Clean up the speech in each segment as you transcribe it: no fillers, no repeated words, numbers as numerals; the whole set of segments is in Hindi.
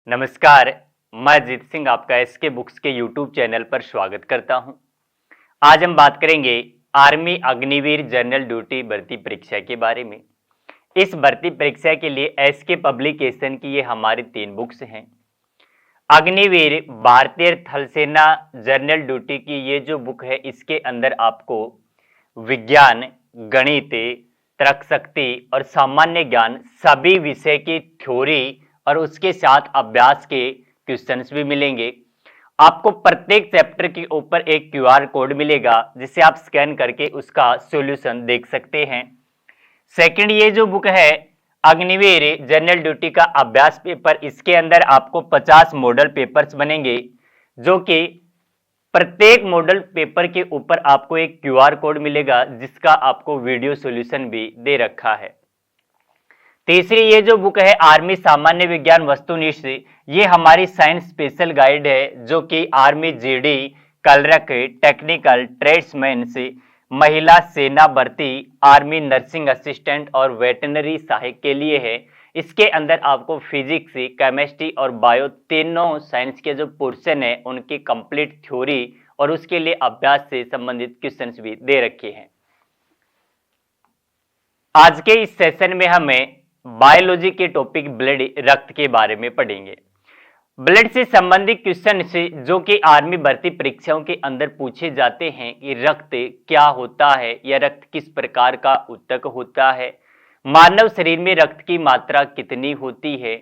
नमस्कार, मैं अजीत सिंह आपका एसके बुक्स के यूट्यूब चैनल पर स्वागत करता हूं। आज हम बात करेंगे आर्मी अग्निवीर जनरल ड्यूटी भर्ती परीक्षा के बारे में। इस भर्ती परीक्षा के लिए एसके पब्लिकेशन की ये हमारी 3 बुक्स हैं। अग्निवीर भारतीय थल सेना जनरल ड्यूटी की ये जो बुक है, इसके अंदर आपको विज्ञान, गणित, तर्क शक्ति और सामान्य ज्ञान सभी विषय की थ्योरी और उसके साथ अभ्यास के क्वेश्चंस भी मिलेंगे। आपको प्रत्येक चैप्टर के ऊपर एक क्यूआर कोड मिलेगा जिसे आप स्कैन करके उसका सॉल्यूशन देख सकते हैं। सेकंड, ये जो बुक है अग्निवीर जनरल ड्यूटी का अभ्यास पेपर, इसके अंदर आपको 50 मॉडल पेपर्स बनेंगे, जो कि प्रत्येक मॉडल पेपर के ऊपर आपको एक क्यूआर कोड मिलेगा जिसका आपको वीडियो सॉल्यूशन भी दे रखा है। तीसरी, ये जो बुक है आर्मी सामान्य विज्ञान वस्तुनिष्ठ, ये हमारी साइंस स्पेशल गाइड है जो कि army GD, clerk, technical, tradesman से महिला सेना भर्ती, आर्मी नर्सिंग असिस्टेंट और वेटनरी सहायक के लिए है। इसके अंदर आपको फिजिक्स, केमिस्ट्री और बायो तीनों साइंस के जो पोर्शन है उनकी कंप्लीट थ्योरी और उसके लिए अभ्यास से संबंधित क्वेश्चंस भी दे रखे हैं। आज के इस सेशन में हमें बायोलॉजी के टॉपिक ब्लड, रक्त के बारे में पढ़ेंगे। ब्लड से संबंधित क्वेश्चन से जो कि आर्मी भर्ती परीक्षाओं के अंदर पूछे जाते हैं कि रक्त क्या होता है या रक्त किस प्रकार का ऊतक होता है, मानव शरीर में रक्त की मात्रा कितनी होती है,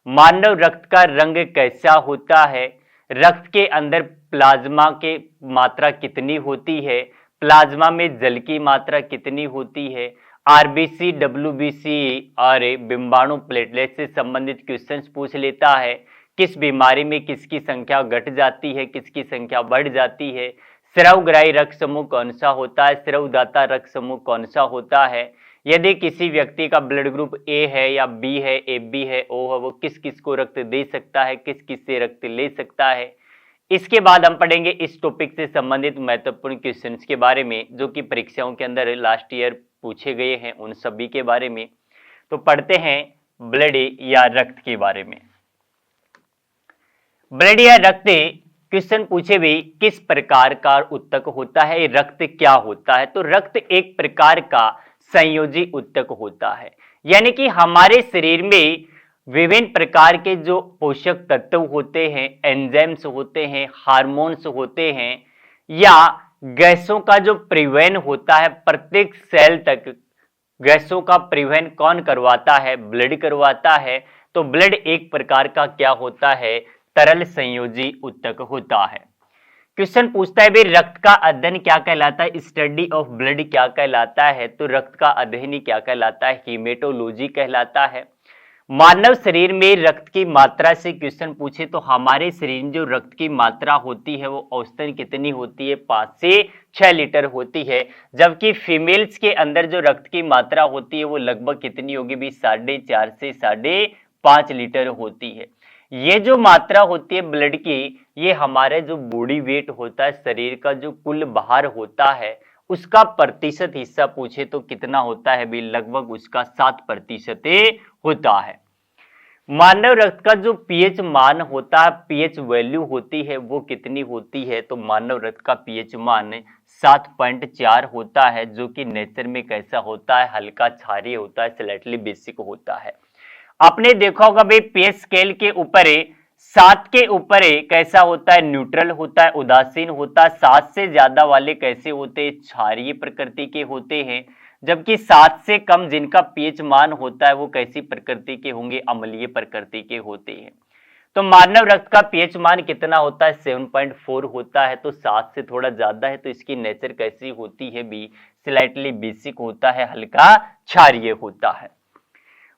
मानव रक्त का रंग कैसा होता है, रक्त के अंदर प्लाज्मा के मात्रा कितनी होती है, प्लाज्मा में जल की मात्रा कितनी होती है, आरबीसी, डब्ल्यूबीसी और बिंबाणु प्लेटलेट से संबंधित क्वेश्चंस पूछ लेता है। किस बीमारी में किसकी संख्या घट जाती है, किसकी संख्या बढ़ जाती है, स्रावग्राही रक्त समूह कौन सा होता है, स्रावदाता रक्त समूह कौन सा होता है, यदि किसी व्यक्ति का ब्लड ग्रुप ए है या बी है, ए बी है, ओ है, वो किस किस को रक्त दे सकता है, किस किस से रक्त ले सकता है। इसके बाद हम पढ़ेंगे इस टॉपिक से संबंधित महत्वपूर्ण क्वेश्चंस के बारे में जो कि परीक्षाओं के अंदर लास्ट ईयर पूछे गए हैं, उन सभी के बारे में। तो पढ़ते हैं ब्लड या रक्त के बारे में। ब्लड या रक्त क्वेश्चन पूछे भी किस प्रकार का ऊतक होता है, रक्त क्या होता है। तो रक्त एक प्रकार का संयोजी ऊतक होता है, यानी कि हमारे शरीर में विभिन्न प्रकार के जो पोषक तत्व होते हैं, एंजाइम्स होते हैं, हार्मोन्स होते हैं या गैसों का जो परिवहन होता है, प्रत्येक सेल तक गैसों का परिवहन कौन करवाता है, ब्लड करवाता है। तो ब्लड एक प्रकार का क्या होता है, तरल संयोजी ऊतक होता है। क्वेश्चन पूछता है भाई रक्त का अध्ययन क्या कहलाता है, स्टडी ऑफ ब्लड क्या कहलाता है। तो रक्त का अध्ययन ही क्या कहलाता है, हीमेटोलॉजी कहलाता है। मानव शरीर में रक्त की मात्रा से क्वेश्चन पूछे तो हमारे शरीर में जो रक्त की मात्रा होती है वो औसतन कितनी होती है, 5 से 6 लीटर होती है, जबकि फीमेल्स के अंदर जो रक्त की मात्रा होती है वो लगभग कितनी होगी भी 4.5 से 5.5 लीटर होती है। ये जो मात्रा होती है ब्लड की, ये हमारे जो बॉडी वेट होता है, शरीर का जो कुल भार होता है उसका प्रतिशत हिस्सा पूछे तो कितना होता है भी, लगभग उसका 7% होता है। मानव रक्त का जो पीएच मान होता है, पीएच वैल्यू होती है वो कितनी होती है। तो मानव रक्त का पीएच मान 7.4 होता है, जो कि नेचर में कैसा होता है, हल्का क्षारीय होता है, स्लाइटली बेसिक होता है। आपने देखा होगा भाई पीएच स्केल के ऊपर 7 के ऊपर कैसा होता है, न्यूट्रल होता है, उदासीन होता है। 7 से ज्यादा वाले कैसे होते हैं, क्षारीय प्रकृति के होते हैं, जबकि 7 से कम जिनका पीएच मान होता है वो कैसी प्रकृति के होंगे, अम्लीय प्रकृति के होते हैं। तो मानव रक्त का पीएच मान कितना होता है, 7.4 होता है। तो 7 से थोड़ा ज्यादा है, तो इसकी नेचर कैसी होती है भी, स्लाइटली बेसिक होता है, हल्का क्षारीय होता है।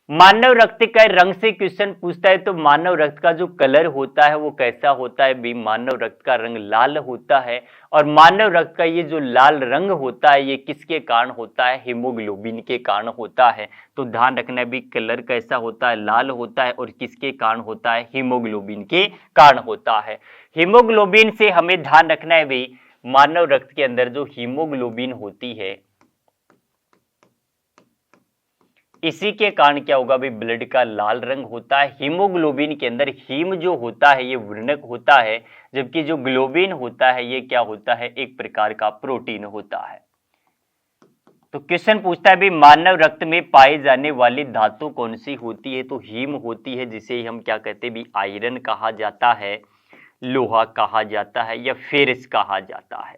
मानव रक्त का रंग से क्वेश्चन पूछता है तो मानव रक्त का जो कलर होता है वो कैसा होता है भी, मानव रक्त का रंग लाल होता है। और मानव रक्त का ये जो लाल रंग होता है ये किसके कारण होता है, हीमोग्लोबिन के कारण होता है। तो ध्यान रखना भी कलर कैसा होता है, लाल होता है, और किसके कारण होता है, हीमोग्लोबिन के कारण होता है। हीमोग्लोबिन से हमें ध्यान रखना है भी, मानव रक्त के अंदर जो हीमोग्लोबिन होती है इसी के कारण क्या होगा भाई, ब्लड का लाल रंग होता है। हीमोग्लोबिन के अंदर हीम जो होता है ये वर्णक होता है, जबकि जो ग्लोबिन होता है ये क्या होता है, एक प्रकार का प्रोटीन होता है। तो क्वेश्चन पूछता है भाई, मानव रक्त में पाई जाने वाली धातु कौन सी होती है, तो हीम होती है, जिसे हम क्या कहते हैं भी, आयरन कहा जाता है, लोहा कहा जाता है, या फेरस कहा जाता है।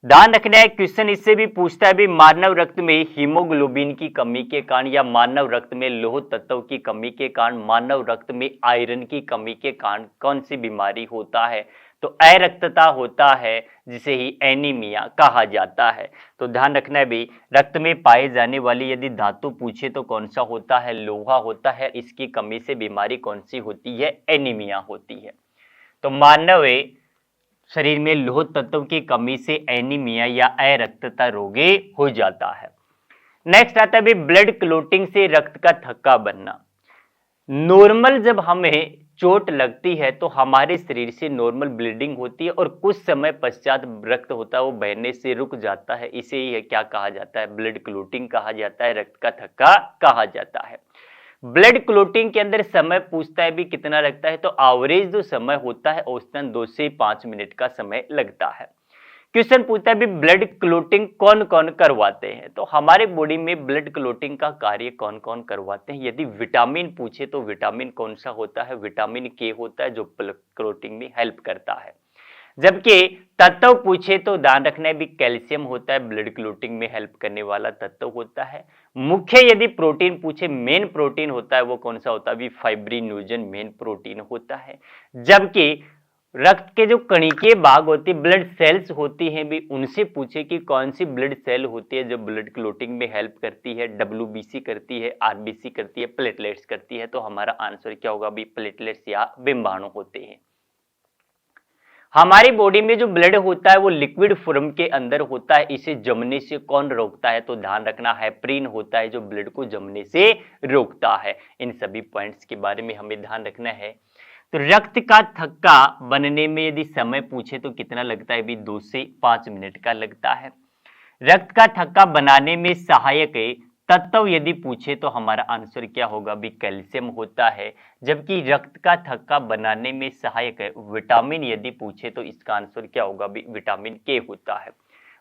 ध्यान रखना है, क्वेश्चन इससे भी पूछता है भी, मानव रक्त में हीमोग्लोबिन की कमी के कारण या मानव रक्त में लौह तत्व की कमी के कारण, मानव रक्त में आयरन की कमी के कारण कौन सी बीमारी होता है, तो अरक्तता होता है, जिसे ही एनीमिया कहा जाता है। तो ध्यान रखना है भी, रक्त में पाए जाने वाली यदि धातु पूछे तो कौन सा होता है, लोहा होता है। इसकी कमी से बीमारी कौन सी होती है, एनीमिया होती है। तो मानव शरीर में लौह तत्व की कमी से एनीमिया या अरक्तता रोगी हो जाता है। नेक्स्ट आता है ब्लड क्लोटिंग से रक्त का थक्का बनना। नॉर्मल जब हमें चोट लगती है तो हमारे शरीर से नॉर्मल ब्लीडिंग होती है और कुछ समय पश्चात रक्त होता है वो बहने से रुक जाता है। इसे ही क्या कहा जाता है, ब्लड क्लोटिंग कहा जाता है, रक्त का थक्का कहा जाता है। ब्लड क्लोटिंग के अंदर समय पूछता है भी कितना लगता है, तो एवरेज जो समय होता है औसतन 2 से 5 मिनट का समय लगता है। क्वेश्चन पूछता है भी, ब्लड क्लोटिंग कौन कौन करवाते हैं, तो हमारे बॉडी में ब्लड क्लोटिंग का कार्य कौन कौन करवाते हैं। यदि विटामिन पूछे तो विटामिन कौन सा होता है, विटामिन के होता है जो ब्लड क्लोटिंग में हेल्प करता है। जबकि तत्व पूछे तो ध्यान रखना है भी, कैल्शियम होता है ब्लड क्लोटिंग में हेल्प करने वाला तत्व होता है। मुख्य यदि प्रोटीन पूछे, मेन प्रोटीन होता है वो कौन सा होता है भी, फाइब्रिनोजन मेन प्रोटीन होता है। जबकि रक्त के जो कणिकीय भाग होती है, ब्लड सेल्स होती हैं भी, उनसे पूछे कि कौन सी ब्लड सेल होती है जो ब्लड क्लोटिंग में हेल्प करती है, डब्ल्यूबीसी करती है, आरबीसी करती है, प्लेटलेट्स करती है, तो हमारा आंसर क्या होगा भी, प्लेटलेट्स या बिंबाणु होते हैं। हमारी बॉडी में जो ब्लड होता है वो लिक्विड फॉर्म के अंदर होता है, इसे जमने से कौन रोकता है, तो ध्यान रखना हेपरिन होता है जो ब्लड को जमने से रोकता है। इन सभी पॉइंट्स के बारे में हमें ध्यान रखना है। तो रक्त का थक्का बनने में यदि समय पूछे तो कितना लगता है भी, 2 से 5 मिनट का लगता है। रक्त का थक्का बनाने में सहायक तत्व यदि पूछे तो हमारा आंसर क्या होगा भी, कैल्शियम होता है। जबकि रक्त का थक्का बनाने में सहायक विटामिन यदि पूछे तो इसका आंसर क्या होगा भी, विटामिन के होता है।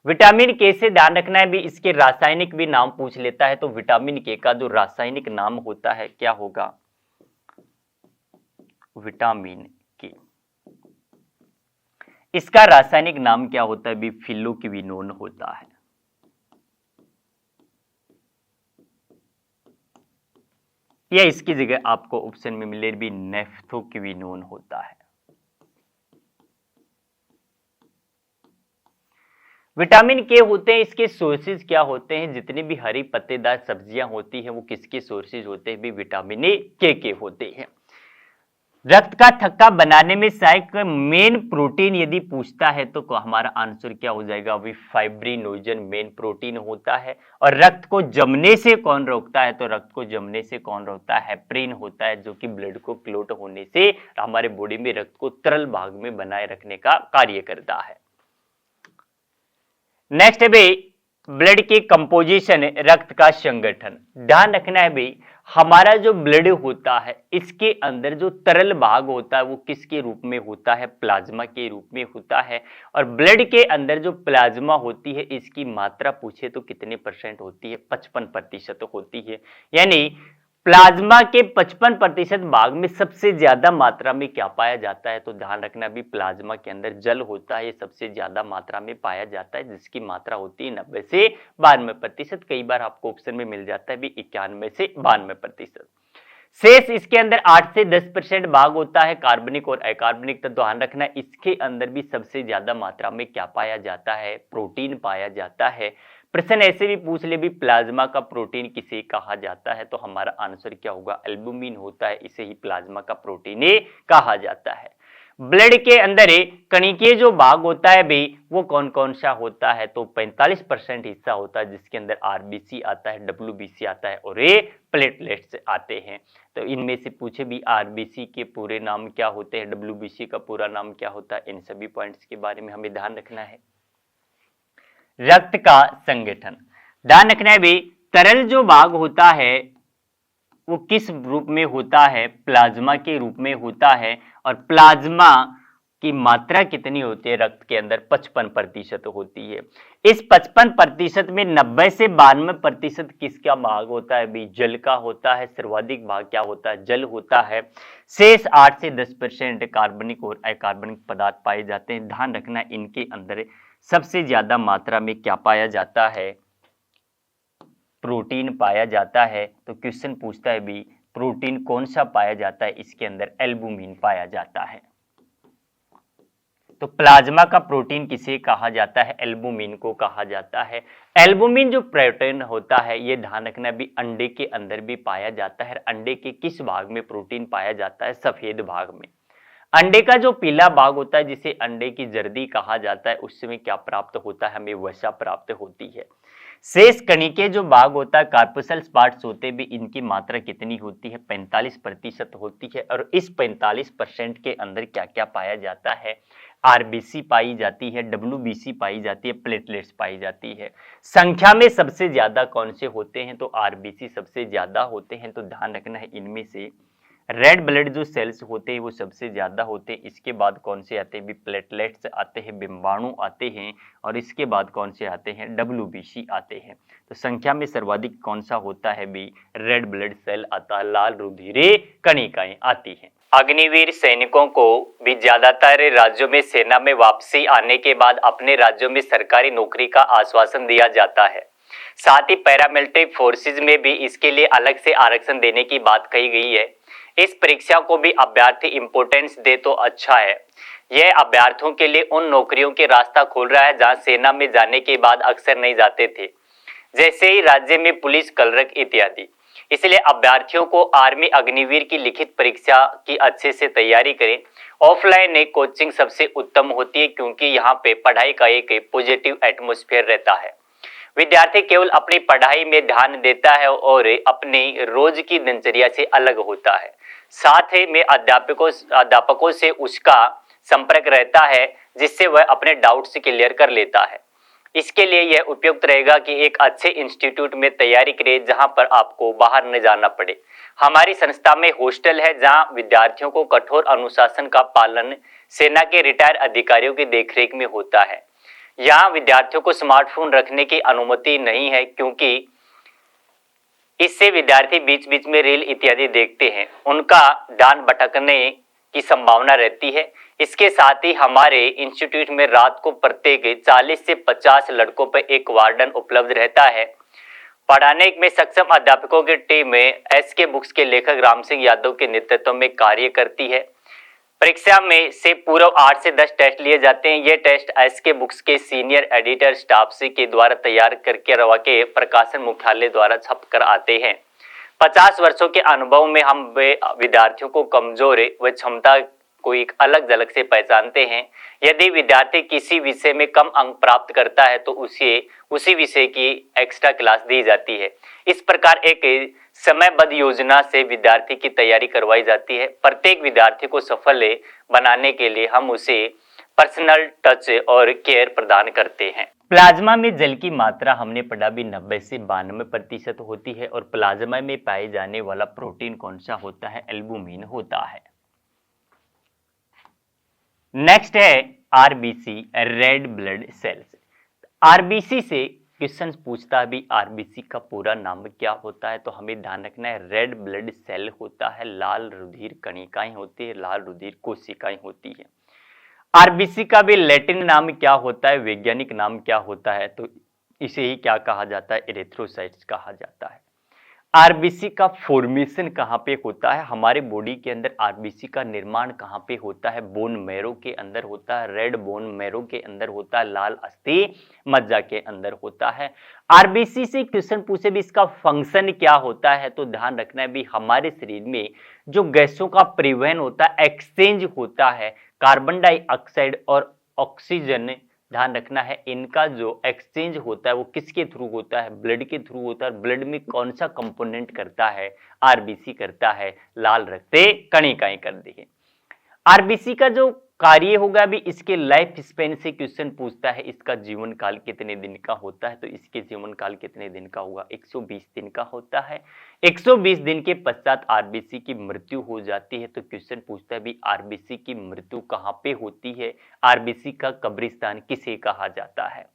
विटामिन के से ध्यान रखना है भी, इसके रासायनिक भी नाम पूछ लेता है, तो विटामिन के का जो रासायनिक नाम होता है क्या होगा, विटामिन के। इसका रासायनिक नाम क्या होता है भी, फिलोक्विनोन होता है। या इसकी जगह आपको ऑप्शन में मिले भी, नेफ्थोक्विनोन होता है। विटामिन के होते हैं, इसके सोर्सेज क्या होते हैं, जितनी भी हरी पत्तेदार सब्जियां होती हैं वो किसके सोर्सेज होते हैं भी, विटामिन के होते हैं। रक्त का थक्का बनाने में सहायक मेन प्रोटीन यदि पूछता है तो हमारा आंसर क्या हो जाएगा, अभी फाइब्रिनोजन मेन प्रोटीन होता है। और रक्त को जमने से कौन रोकता है, तो रक्त को जमने से कौन रोकता है, हेपरिन होता है, जो कि ब्लड को क्लोट होने से हमारे बॉडी में रक्त को तरल भाग में बनाए रखने का कार्य करता है। नेक्स्ट है भाई, ब्लड की कंपोजिशन, रक्त का संगठन। ध्यान रखना है भाई, हमारा जो ब्लड होता है इसके अंदर जो तरल भाग होता है वो किसके रूप में होता है, प्लाज्मा के रूप में होता है। और ब्लड के अंदर जो प्लाज्मा होती है इसकी मात्रा पूछे तो कितने % होती है, 55% होती है। यानी प्लाज्मा के 55% भाग में सबसे ज्यादा मात्रा में क्या पाया जाता है, तो ध्यान रखना भी, प्लाज्मा के अंदर जल होता है, ये सबसे ज्यादा मात्रा में पाया जाता है, जिसकी मात्रा होती है 90 से 92%। कई बार आपको ऑप्शन में मिल जाता है भी 91 से 92%। शेष इसके अंदर 8 से 10% भाग होता है कार्बनिक और अकार्बनिक। तो ध्यान रखना इसके अंदर भी सबसे ज्यादा मात्रा में क्या पाया जाता है, प्रोटीन पाया जाता है। प्रश्न ऐसे भी पूछ ले भी, प्लाज्मा का प्रोटीन किसे कहा जाता है, तो हमारा आंसर क्या होगा, एल्बुमिन होता है, इसे ही प्लाज्मा का प्रोटीन कहा जाता है। ब्लड के अंदर कणिकीय जो भाग होता है भाई वो कौन कौन सा होता है, तो 45% हिस्सा होता है, जिसके अंदर आरबीसी आता है, डब्ल्यूबीसी आता है और ये प्लेटलेट्स आते हैं। तो इनमें से पूछे भी, आरबीसी के पूरे नाम क्या होते हैं, डब्ल्यूबीसी का पूरा नाम क्या होता है, इन सभी पॉइंट्स के बारे में हमें ध्यान रखना है। रक्त का संगठन, ध्यान रखना है भी, तरल जो भाग होता है वो किस रूप में होता है? प्लाज्मा के रूप में होता है। और प्लाज्मा की मात्रा कितनी होती है रक्त के अंदर? 55% होती है। इस 55% में 90 से 92% किसका भाग होता है? भी जल का होता है। सर्वाधिक भाग क्या होता है? जल होता है। शेष 8 से 10% कार्बनिक और अकार्बनिक पदार्थ पाए जाते हैं। ध्यान रखना इनके अंदर सबसे ज्यादा मात्रा में क्या पाया जाता है? प्रोटीन पाया जाता है। तो क्वेश्चन पूछता है भी प्रोटीन कौन सा पाया जाता है? इसके अंदर एल्बुमिन पाया जाता है। तो प्लाज्मा का प्रोटीन किसे कहा जाता है? एल्बुमिन को कहा जाता है। एल्बुमिन जो प्रोटीन होता है ये ध्यान रखना भी अंडे के अंदर भी पाया जाता है। अंडे के किस भाग में प्रोटीन पाया जाता है? सफेद भाग में। अंडे का जो पीला भाग होता है जिसे अंडे की जर्दी कहा जाता है उसमें क्या प्राप्त होता है? हमें वसा प्राप्त होती है। शेष कणिके जो भाग होता है कार्पोसल पार्ट्स होते भी इनकी मात्रा कितनी होती है? 45% होती है। और इस 45% के अंदर क्या क्या पाया जाता है? आरबीसी पाई जाती है, डब्ल्यूबीसी पाई जाती है, प्लेटलेट्स पाई जाती है। संख्या में सबसे ज्यादा कौन से होते हैं? तो आरबीसी सबसे ज्यादा होते हैं। तो ध्यान रखना है इनमें से रेड ब्लड जो सेल्स होते हैं वो सबसे ज्यादा होते हैं। इसके बाद कौन से आते हैं? भी प्लेटलेट्स आते हैं, बिंबाणु आते हैं और इसके बाद कौन से आते हैं? डब्ल्यूबीसी आते हैं। तो संख्या में सर्वाधिक कौन सा होता है? भी रेड ब्लड सेल आता है, लाल रुधिरे कणिकाएं आती हैं। अग्निवीर सैनिकों को भी ज्यादातर राज्यों में सेना में वापसी आने के बाद अपने राज्यों में सरकारी नौकरी का आश्वासन दिया जाता है। साथ ही पैरामिलिट्री फोर्सेज में भी इसके लिए अलग से आरक्षण देने की बात कही गई है। इस परीक्षा को भी अभ्यर्थी इंपोर्टेंस दे तो अच्छा है। यह अभ्यर्थियों के लिए उन नौकरियों के रास्ता खोल रहा है जहां सेना में जाने के बाद अक्सर नहीं जाते थे, जैसे ही राज्य में पुलिस, कलरक इत्यादि। इसलिए अभ्यर्थियों को आर्मी अग्निवीर की लिखित परीक्षा की अच्छे से तैयारी करें। ऑफलाइन कोचिंग सबसे उत्तम होती है क्योंकि यहाँ पे पढ़ाई का एक पॉजिटिव एटमॉस्फेयर रहता है। विद्यार्थी केवल अपनी पढ़ाई में ध्यान देता है और अपनी रोज की दिनचर्या से अलग होता है। साथ ही में अध्यापकों से उसका संपर्क रहता है जिससे वह अपने डाउट्स क्लियर कर लेता है। इसके लिए यह उपयुक्त रहेगा कि एक अच्छे इंस्टीट्यूट में तैयारी करें जहां पर आपको बाहर न जाना पड़े। हमारी संस्था में हॉस्टल है जहां विद्यार्थियों को कठोर अनुशासन का पालन सेना के रिटायर अधिकारियों की देखरेख में होता है। यहाँ विद्यार्थियों को स्मार्टफोन रखने की अनुमति नहीं है क्योंकि इससे विद्यार्थी बीच बीच में रील इत्यादि देखते हैं, उनका ध्यान भटकने की संभावना रहती है। इसके साथ ही हमारे इंस्टीट्यूट में रात को प्रत्येक 40 से 50 लड़कों पर एक वार्डन उपलब्ध रहता है। पढ़ाने में सक्षम अध्यापकों की टीम में एसके बुक्स के लेखक राम सिंह यादव के नेतृत्व में कार्य करती है। परीक्षा में से पूर्व 8 से 10 टेस्ट लिए जाते हैं। ये टेस्ट एसके बुक्स के सीनियर एडिटर स्टाफ से के द्वारा तैयार करके रवा के प्रकाशन मुख्यालय द्वारा छप कर आते हैं। 50 वर्षों के अनुभव में हम विद्यार्थियों को कमजोर व क्षमता को एक अलग झलक से पहचानते हैं। यदि विद्यार्थी किसी विषय में कम अंक प्राप्त करता है तो उसी विषय की एक्स्ट्रा क्लास दी जाती है। इस प्रकार एक समयबद्ध योजना से विद्यार्थी की तैयारी करवाई जाती है। प्रत्येक विद्यार्थी को सफल बनाने के लिए हम उसे पर्सनल टच और केयर प्रदान करते हैं। प्लाज्मा में जल की मात्रा हमने पढ़ा भी 90 से 92% होती है। और प्लाज्मा में पाए जाने वाला प्रोटीन कौन सा होता है? एल्बुमिन होता है। नेक्स्ट है RBC, red blood cells. RBC से क्वेश्चन पूछता है भी आरबीसी का पूरा नाम क्या होता है? तो हमें ध्यान रखना है रेड ब्लड सेल होता है, लाल रुधिर कणिकाएं होती है, लाल रुधिर कोशिकाएं होती है। आरबीसी का भी लैटिन नाम क्या होता है, वैज्ञानिक नाम क्या होता है? तो इसे ही क्या कहा जाता है? एरिथ्रोसाइट्स कहा जाता है। आरबीसी का फॉर्मेशन कहाँ पे होता है? हमारे बॉडी के अंदर आरबीसी का निर्माण कहाँ पे होता है? बोन मैरो के अंदर होता है, रेड बोन मैरो के अंदर होता है, लाल अस्थि मज्जा के अंदर होता है। आरबीसी से क्वेश्चन पूछे भी इसका फंक्शन क्या होता है? तो ध्यान रखना है भी हमारे शरीर में जो गैसों का परिवहन होता है, एक्सचेंज होता है, कार्बन डाइऑक्साइड और ऑक्सीजन, ध्यान रखना है इनका जो एक्सचेंज होता है वो किसके थ्रू होता है? ब्लड के थ्रू होता है। ब्लड में कौन सा कंपोनेंट करता है? आरबीसी करता है, लाल रक्त कणिकाएं कर दी है। आरबीसी का जो कार्य होगा भी इसके लाइफ स्पेन से क्वेश्चन पूछता है, इसका जीवन काल कितने दिन का होता है, तो इसके जीवन काल कितने दिन का होगा, 120 दिन का होता है। 120 दिन के पश्चात आरबीसी की मृत्यु हो जाती है, तो क्वेश्चन पूछता है भी आरबीसी की मृत्यु कहाँ पे होती है, आरबीसी का कब्रिस्तान किसे कहा जाता है।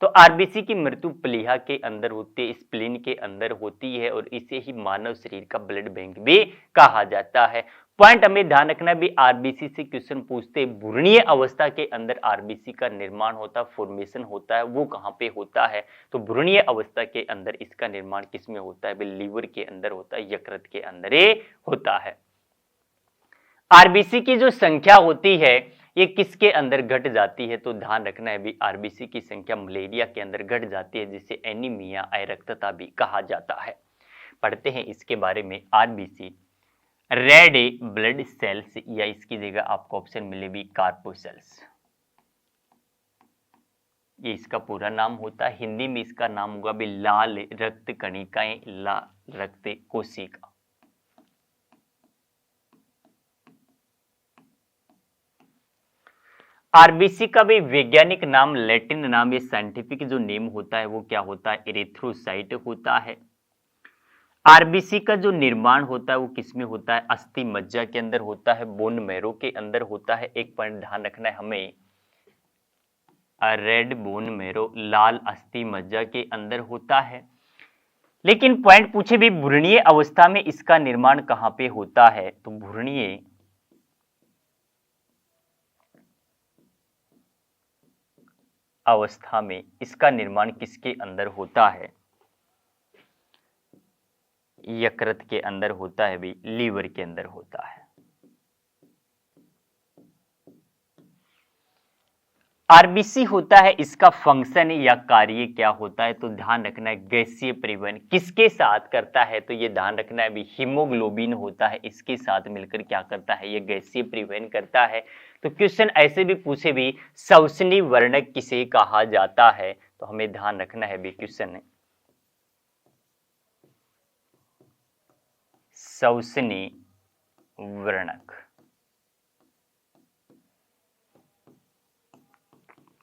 तो आरबीसी की मृत्यु प्लीहा के अंदर होती है, स्प्लीन के अंदर होती है, और इसे ही मानव शरीर का ब्लड बैंक भी कहा जाता है। पॉइंट हमें ध्यान रखना भी, आरबीसी से क्वेश्चन पूछते भ्रूणीय अवस्था के अंदर आरबीसी का निर्माण होता है, फॉर्मेशन होता है, वो कहाँ पे होता है, तो भ्रूणीय अवस्था के अंदर इसका निर्माण किसमें होता है, लीवर के अंदर होता है, यकृत के अंदर ही होता है। आरबीसी की जो संख्या होती है ये किसके अंदर घट जाती है, तो ध्यान रखना है भी आरबीसी की संख्या मलेरिया के अंदर घट जाती है, जिसे एनीमिया अरक्तता भी कहा जाता है। पढ़ते हैं इसके बारे में। आरबीसी रेड ब्लड सेल्स, या इसकी जगह आपको ऑप्शन मिले भी कार्पोसेल्स, ये इसका पूरा नाम होता है। हिंदी में इसका नाम होगा भी लाल रक्त कणिकाएं, लाल रक्त कोशिका। आरबीसी का भी वैज्ञानिक नाम, लैटिन नाम, ये साइंटिफिक जो नेम होता है वो क्या होता है, एरिथ्रोसाइट होता है। आरबीसी का जो निर्माण होता है वो किसमें होता है, अस्थि मज्जा के अंदर होता है, बोन मैरो के अंदर होता है। एक पॉइंट ध्यान रखना है हमें, रेड बोन मैरो, लाल अस्थि मज्जा के अंदर होता है। लेकिन पॉइंट पूछे भी भ्रूणीय अवस्था में इसका निर्माण कहां पे होता है, तो भ्रूणीय अवस्था में इसका निर्माण किसके अंदर होता है, यकृत के अंदर होता है भी, लीवर के अंदर होता है। आरबीसी होता है, इसका फंक्शन या कार्य क्या होता है, तो ध्यान रखना है गैसीय परिवहन किसके साथ करता है, तो ये ध्यान रखना है भी हीमोग्लोबिन होता है, इसके साथ मिलकर क्या करता है, ये गैसीय परिवहन करता है। तो क्वेश्चन ऐसे भी पूछे भी श्वसनी वर्णक किसे कहा जाता है, तो हमें ध्यान रखना है भी क्वेश्चन श्वसनी वर्णक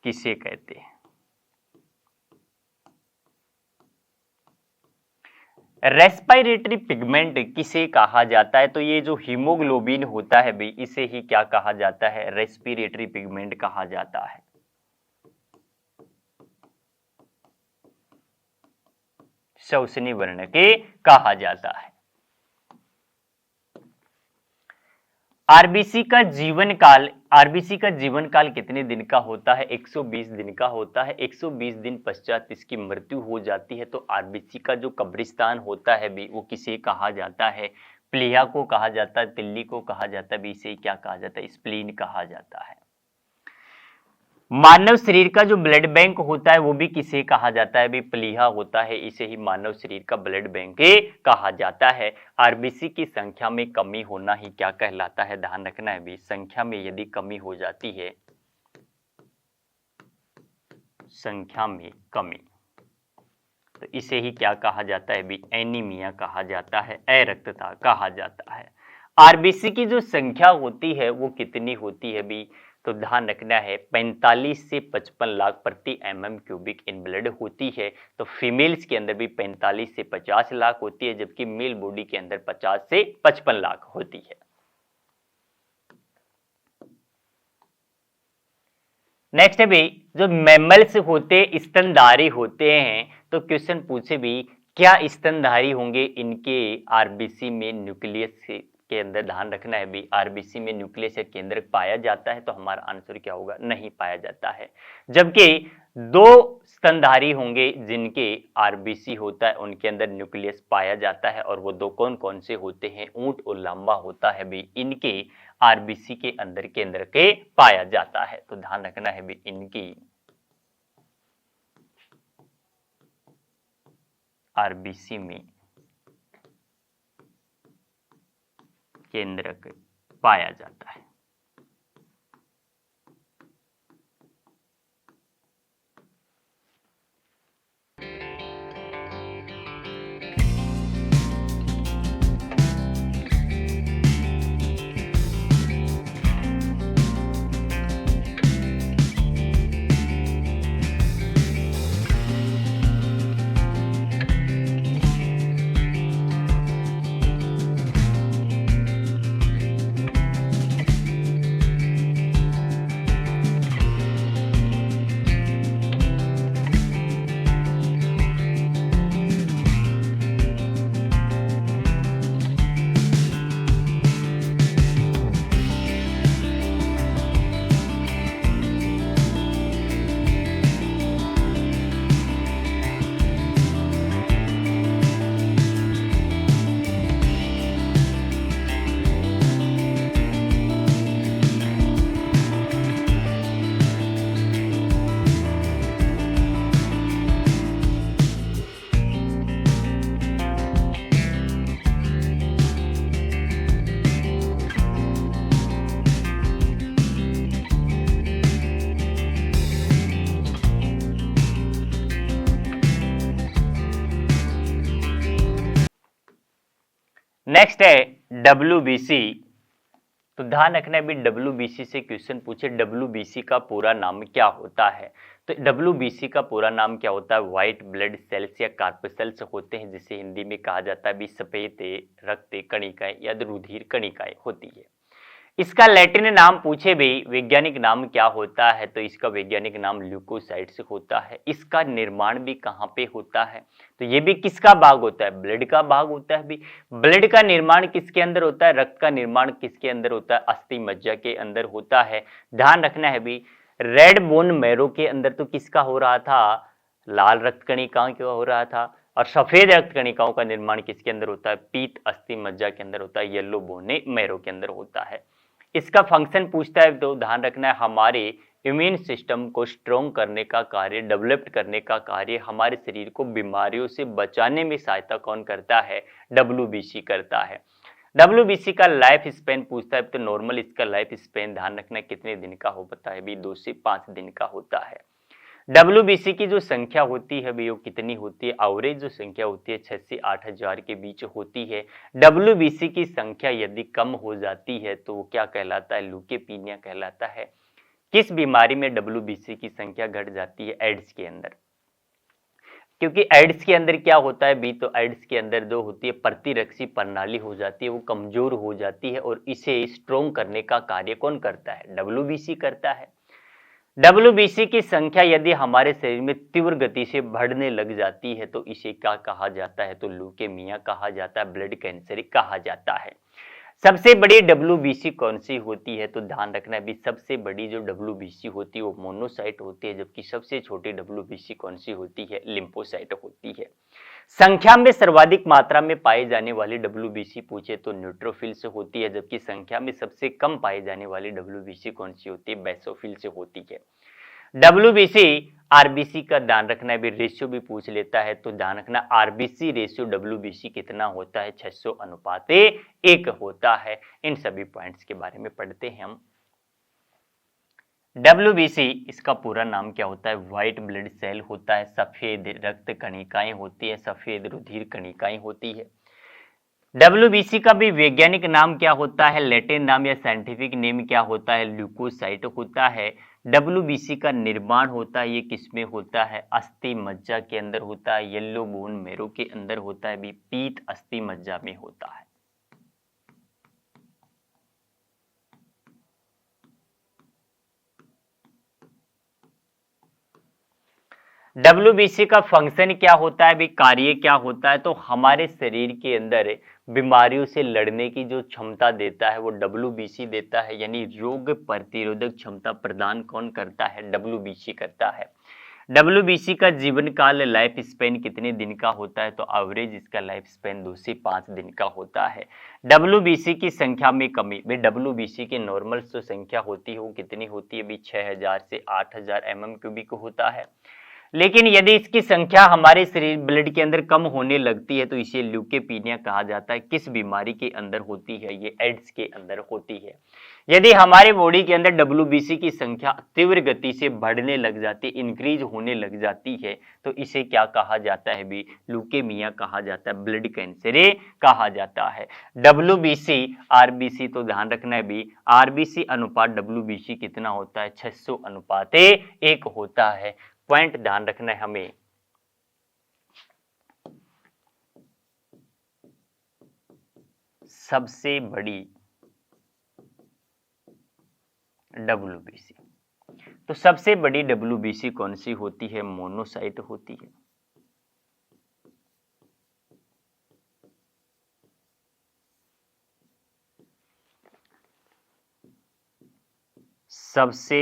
किसे कहते हैं। रेस्पिरेटरी पिगमेंट किसे कहा जाता है, तो ये जो हीमोग्लोबिन होता है भी, इसे ही क्या कहा जाता है, रेस्पिरेटरी पिगमेंट कहा जाता है। श्वसनी वर्णक कहा जाता है। आरबीसी का जीवन काल कितने दिन का होता है, 120 दिन का होता है। 120 दिन पश्चात इसकी मृत्यु हो जाती है। तो आरबीसी का जो कब्रिस्तान होता है भी, वो किसे कहा जाता है, प्लीहा को कहा जाता है, तिल्ली को कहा जाता है भी, इसे क्या कहा जाता है, स्प्लीन कहा जाता है। मानव शरीर का जो ब्लड बैंक होता है वो भी किसे कहा जाता है भी, प्लीहा होता है, इसे ही मानव शरीर का ब्लड बैंक कहा जाता है। आरबीसी की संख्या में कमी होना ही क्या कहलाता है, ध्यान रखना है भी, संख्या में यदि कमी हो जाती है, संख्या में कमी, तो इसे ही क्या कहा जाता है भी, एनीमिया कहा जाता है, अरक्तता कहा जाता है। आरबीसी की जो संख्या होती है वो कितनी होती है भी, तो ध्यान रखना है 45 से 55 लाख प्रति mm क्यूबिक इन ब्लड होती है। तो फीमेल्स के अंदर भी 45 से 50 लाख होती है, जबकि मेल बॉडी के अंदर 50 से 55 लाख होती है। नेक्स्ट है भी, जो मैमल्स होते स्तनधारी होते हैं, तो क्वेश्चन पूछे भी क्या स्तनधारी होंगे, इनके आरबीसी में न्यूक्लियस के अंदर, ध्यान रखना है भी आरबीसी में न्यूक्लियस या केंद्रक पाया जाता है, तो हमारा आंसर क्या होगा, नहीं पाया जाता है। जबकि 2 स्तनधारी होंगे जिनके आरबीसी होता है, उनके अंदर न्यूक्लियस पाया जाता है, और वो 2 कौन कौन से होते हैं, ऊंट और लांबा होता है भी, इनके आरबीसी के अंदर केंद्रक के पाया जाता है। तो ध्यान रखना है भी इनकी आरबीसी में केंद्रक पाया जाता है। नेक्स्ट है WBC। तो ध्यान रखना है भी WBC से क्वेश्चन पूछे WBC का पूरा नाम क्या होता है। तो WBC का पूरा नाम क्या होता है? व्हाइट ब्लड सेल्स या कार्पसेल्स होते हैं, जिसे हिंदी में कहा जाता है भी सफेद रक्त कणिकाएं या रुधिर कणिकाएं होती है। इसका लैटिन नाम पूछे भी वैज्ञानिक नाम क्या होता है, तो इसका वैज्ञानिक नाम ल्यूकोसाइट्स होता है। इसका निर्माण भी कहाँ पे होता है? तो ये भी किसका भाग होता है? ब्लड का भाग होता है भी। ब्लड का निर्माण किसके अंदर होता है? रक्त का निर्माण किसके अंदर होता है? अस्थि मज्जा के अंदर होता है। ध्यान रखना है भी, रेड बोन मैरो के अंदर तो किसका हो रहा था? लाल रक्त कणिकाओं का हो रहा था। और सफेद रक्त कणिकाओं का निर्माण किसके अंदर होता है? पीत अस्थि मज्जा के अंदर होता है, येलो बोने मैरो के अंदर होता है। इसका फंक्शन पूछता है तो ध्यान रखना है, हमारे इम्यून सिस्टम को स्ट्रॉन्ग करने का कार्य, डेवलप्ड करने का कार्य, हमारे शरीर को बीमारियों से बचाने में सहायता कौन करता है? WBC करता है। WBC का लाइफ स्पेन पूछता है तो नॉर्मल इसका लाइफ स्पेन ध्यान रखना कितने दिन का हो पता है भी? 2 से 5 दिन का होता है। WBC की जो संख्या होती है वो कितनी होती है? एवरेज जो संख्या होती है 6 से 8 हजार के बीच होती है। WBC की संख्या यदि कम हो जाती है तो वो क्या कहलाता है? ल्यूकेपीनिया कहलाता है। किस बीमारी में WBC की संख्या घट जाती है? एड्स के अंदर। क्योंकि एड्स के अंदर क्या होता है भी? तो एड्स के अंदर जो होती है प्रतिरक्षी प्रणाली हो जाती है, वो कमजोर हो जाती है और इसे स्ट्रॉन्ग करने का कार्य कौन करता है? WBC करता है। WBC की संख्या यदि हमारे शरीर में तीव्र गति से बढ़ने लग जाती है तो इसे क्या कहा जाता है? तो ल्यूकेमिया कहा जाता है, ब्लड कैंसर कहा जाता है। सबसे बड़ी WBC कौन सी होती है? तो ध्यान रखना भी, सबसे बड़ी जो WBC होती है वो मोनोसाइट होती है, जबकि सबसे छोटी WBC कौन सी होती है? लिम्फोसाइट होती है। संख्या में सर्वाधिक मात्रा में पाई जाने वाली WBC पूछे तो न्यूट्रोफिल से होती है, जबकि संख्या में सबसे कम पाई जाने वाली WBC कौन सी होती है? बेसोफिल से होती है। WBC RBC का ध्यान रखना है भी, रेशियो भी पूछ लेता है तो ध्यान रखना RBC रेशियो WBC कितना होता है? 600:1 होता है। इन सभी पॉइंट्स के बारे में पढ़ते हैं हम। WBC इसका पूरा नाम क्या होता है? व्हाइट ब्लड सेल होता है, सफेद रक्त कणिकाएं होती है, सफेद रुधिर कणिकाएं होती है। WBC का भी वैज्ञानिक नाम क्या होता है? लैटिन नाम या साइंटिफिक नेम क्या होता है? ल्यूकोसाइट होता है। WBC का निर्माण होता है, ये किसमें होता है? अस्थि मज्जा के अंदर होता है, येलो बोन मैरो के अंदर होता है भी, पीत अस्थि मज्जा में होता है। WBC का फंक्शन क्या होता है भी? कार्य क्या होता है? तो हमारे शरीर के अंदर बीमारियों से लड़ने की जो क्षमता देता है वो WBC देता है, यानी रोग प्रतिरोधक क्षमता प्रदान कौन करता है? WBC करता है। WBC का जीवन काल लाइफ स्पेन कितने दिन का होता है? तो एवरेज इसका लाइफ स्पेन 2 से 5 दिन का होता है। WBC की संख्या में कमी भी, WBC की नॉर्मल जो संख्या होती है वो कितनी होती है भी? 6000 से 8000 mm³ होता है। लेकिन यदि इसकी संख्या हमारे शरीर ब्लड के अंदर कम होने लगती है तो इसे ल्यूकेपीनिया कहा जाता है। किस बीमारी के अंदर होती है? ये एड्स के अंदर होती है। यदि हमारे बॉडी के अंदर WBC की संख्या तीव्र गति से बढ़ने लग जाती, इंक्रीज होने लग जाती है तो इसे क्या कहा जाता है भी? ल्यूकेमिया कहा जाता है, ब्लड कैंसर कहा जाता है। WBC RBC तो ध्यान रखना है भी, RBC अनुपात WBC कितना होता है? 600:1 होता है। पॉइंट ध्यान रखना है हमें। सबसे बड़ी WBC, तो सबसे बड़ी WBC कौन सी होती है? मोनोसाइट होती है। सबसे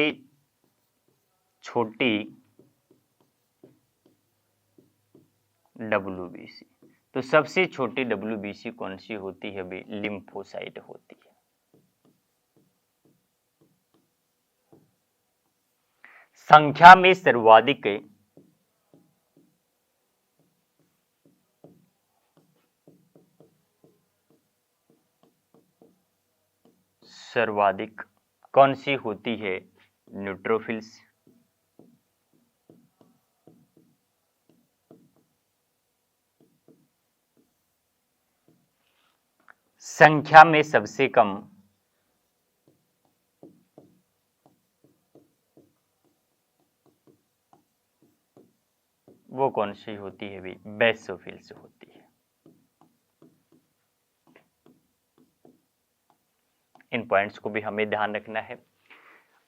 छोटी WBC, तो सबसे छोटी WBC कौन सी होती है भी? लिम्फोसाइट होती है। संख्या में सर्वाधिक कौन सी होती है? न्यूट्रोफिल्स। संख्या में सबसे कम वो कौन सी होती है भी? बेसोफिल्स होती है। इन पॉइंट्स को भी हमें ध्यान रखना है।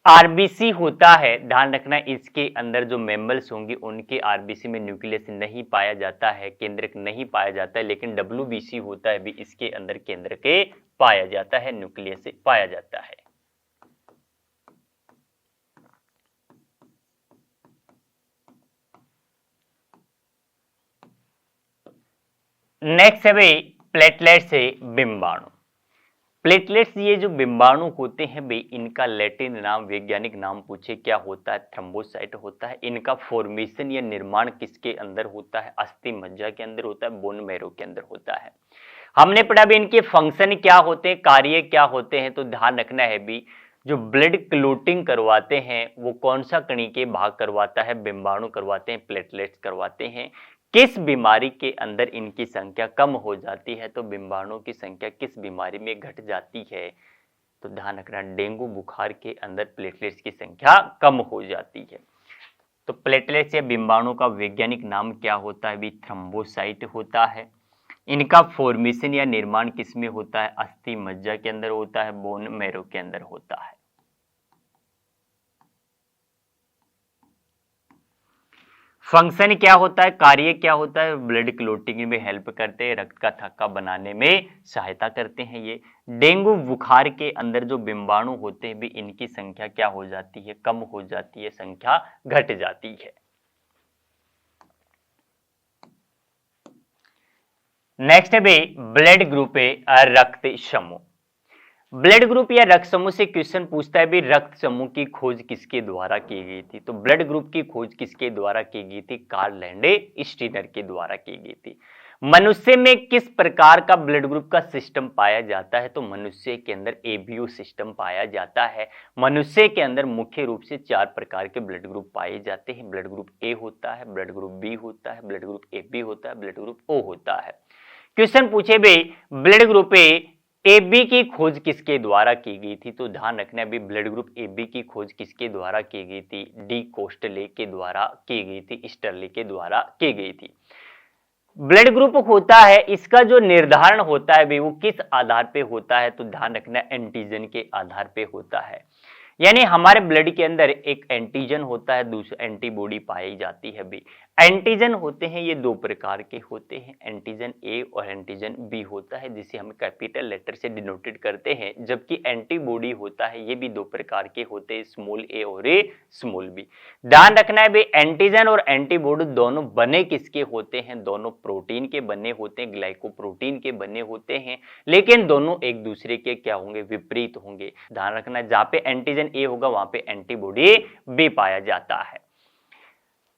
आरबीसी होता है, ध्यान रखना, इसके अंदर जो मेंबल्स होंगे उनके आरबीसी में न्यूक्लियस नहीं पाया जाता है, केंद्रक नहीं पाया जाता है, लेकिन डब्ल्यूबीसी होता है भी, इसके अंदर केंद्र के पाया जाता है, न्यूक्लियस पाया जाता है। नेक्स्ट है भाई प्लेटलेट से बिंबाणु। प्लेटलेट्स, ये जो बिंबाणु होते हैं भाई, इनका लैटिन नाम, वैज्ञानिक नाम पूछे क्या होता है? थ्रोम्बोसाइट होता है। इनका फॉर्मेशन या निर्माण किसके अंदर होता है? अस्थि मज्जा के अंदर होता है, बोन मैरो के अंदर होता है। हमने पढ़ा भी इनके फंक्शन क्या होते हैं, कार्य क्या होते हैं, तो ध्यान रखना है भी, जो ब्लड क्लोटिंग करवाते हैं वो कौन सा कणी के भाग करवाता है? बिंबाणु करवाते हैं, प्लेटलेट्स करवाते हैं। किस बीमारी के अंदर इनकी संख्या कम हो जाती है? तो बिंबाणु की संख्या किस बीमारी में घट जाती है? तो ध्यान रखना, डेंगू बुखार के अंदर प्लेटलेट्स की संख्या कम हो जाती है। तो प्लेटलेट्स या बिंबाणु का वैज्ञानिक नाम क्या होता है? भी थ्रोम्बोसाइट होता है। इनका फॉर्मेशन या निर्माण किसमें होता है? अस्थि मज्जा के अंदर होता है, बोन मैरो के अंदर होता है। फंक्शन क्या होता है, कार्य क्या होता है? ब्लड क्लोटिंग में हेल्प करते हैं, रक्त का थक्का बनाने में सहायता करते हैं ये। डेंगू बुखार के अंदर जो बिंबाणु होते हैं भी, इनकी संख्या क्या हो जाती है? कम हो जाती है, संख्या घट जाती है। नेक्स्ट है भाई ब्लड ग्रुप है रक्त समूह। ब्लड ग्रुप या रक्त समूह से क्वेश्चन पूछता है भी, रक्त समूह की खोज किसके द्वारा की गई थी? तो ब्लड ग्रुप की खोज किसके द्वारा की गई थी? कार्ल लैंडे-स्टीनर के द्वारा की गई थी। मनुष्य में किस प्रकार का ब्लड ग्रुप का सिस्टम पाया जाता है? तो मनुष्य के अंदर एबीओ सिस्टम पाया जाता है। मनुष्य के अंदर मुख्य रूप से 4 प्रकार के ब्लड ग्रुप पाए जाते हैं। ब्लड ग्रुप ए होता है, ब्लड ग्रुप बी होता है, ब्लड ग्रुप एबी होता है, ब्लड ग्रुप ओ होता है। क्वेश्चन पूछे भाई ब्लड ग्रुप ए बी की खोज किसके द्वारा की गई थी? तो ध्यान रखना है, ब्लड ग्रुप ए बी की खोज किसके द्वारा की गई थी? डी कोस्टले के द्वारा की गई थी, स्टर्ली के द्वारा की गई थी। ब्लड ग्रुप होता है, इसका जो निर्धारण होता है भाई वो किस आधार पे होता है? तो ध्यान रखना, एंटीजन के आधार पे होता है। यानी हमारे ब्लड के अंदर एक एंटीजन होता है, दूसरा एंटीबॉडी पाई जाती है भी। एंटीजन होते हैं ये 2 प्रकार के होते हैं, एंटीजन ए और एंटीजन बी होता है, जिसे हम कैपिटल लेटर से डिनोटेड करते हैं। जबकि एंटीबॉडी होता है, ये भी 2 प्रकार के होते हैं, स्मॉल ए और स्मॉल बी। ध्यान रखना है भाई, एंटीजन और एंटीबॉडी दोनों बने किसके होते हैं? दोनों प्रोटीन के बने होते हैं, ग्लाइकोप्रोटीन के बने होते हैं, लेकिन दोनों एक दूसरे के क्या होंगे? विपरीत होंगे। ध्यान रखना, जहां पे एंटीजन ए होगा वहां पे एंटीबॉडी बी पाया जाता है।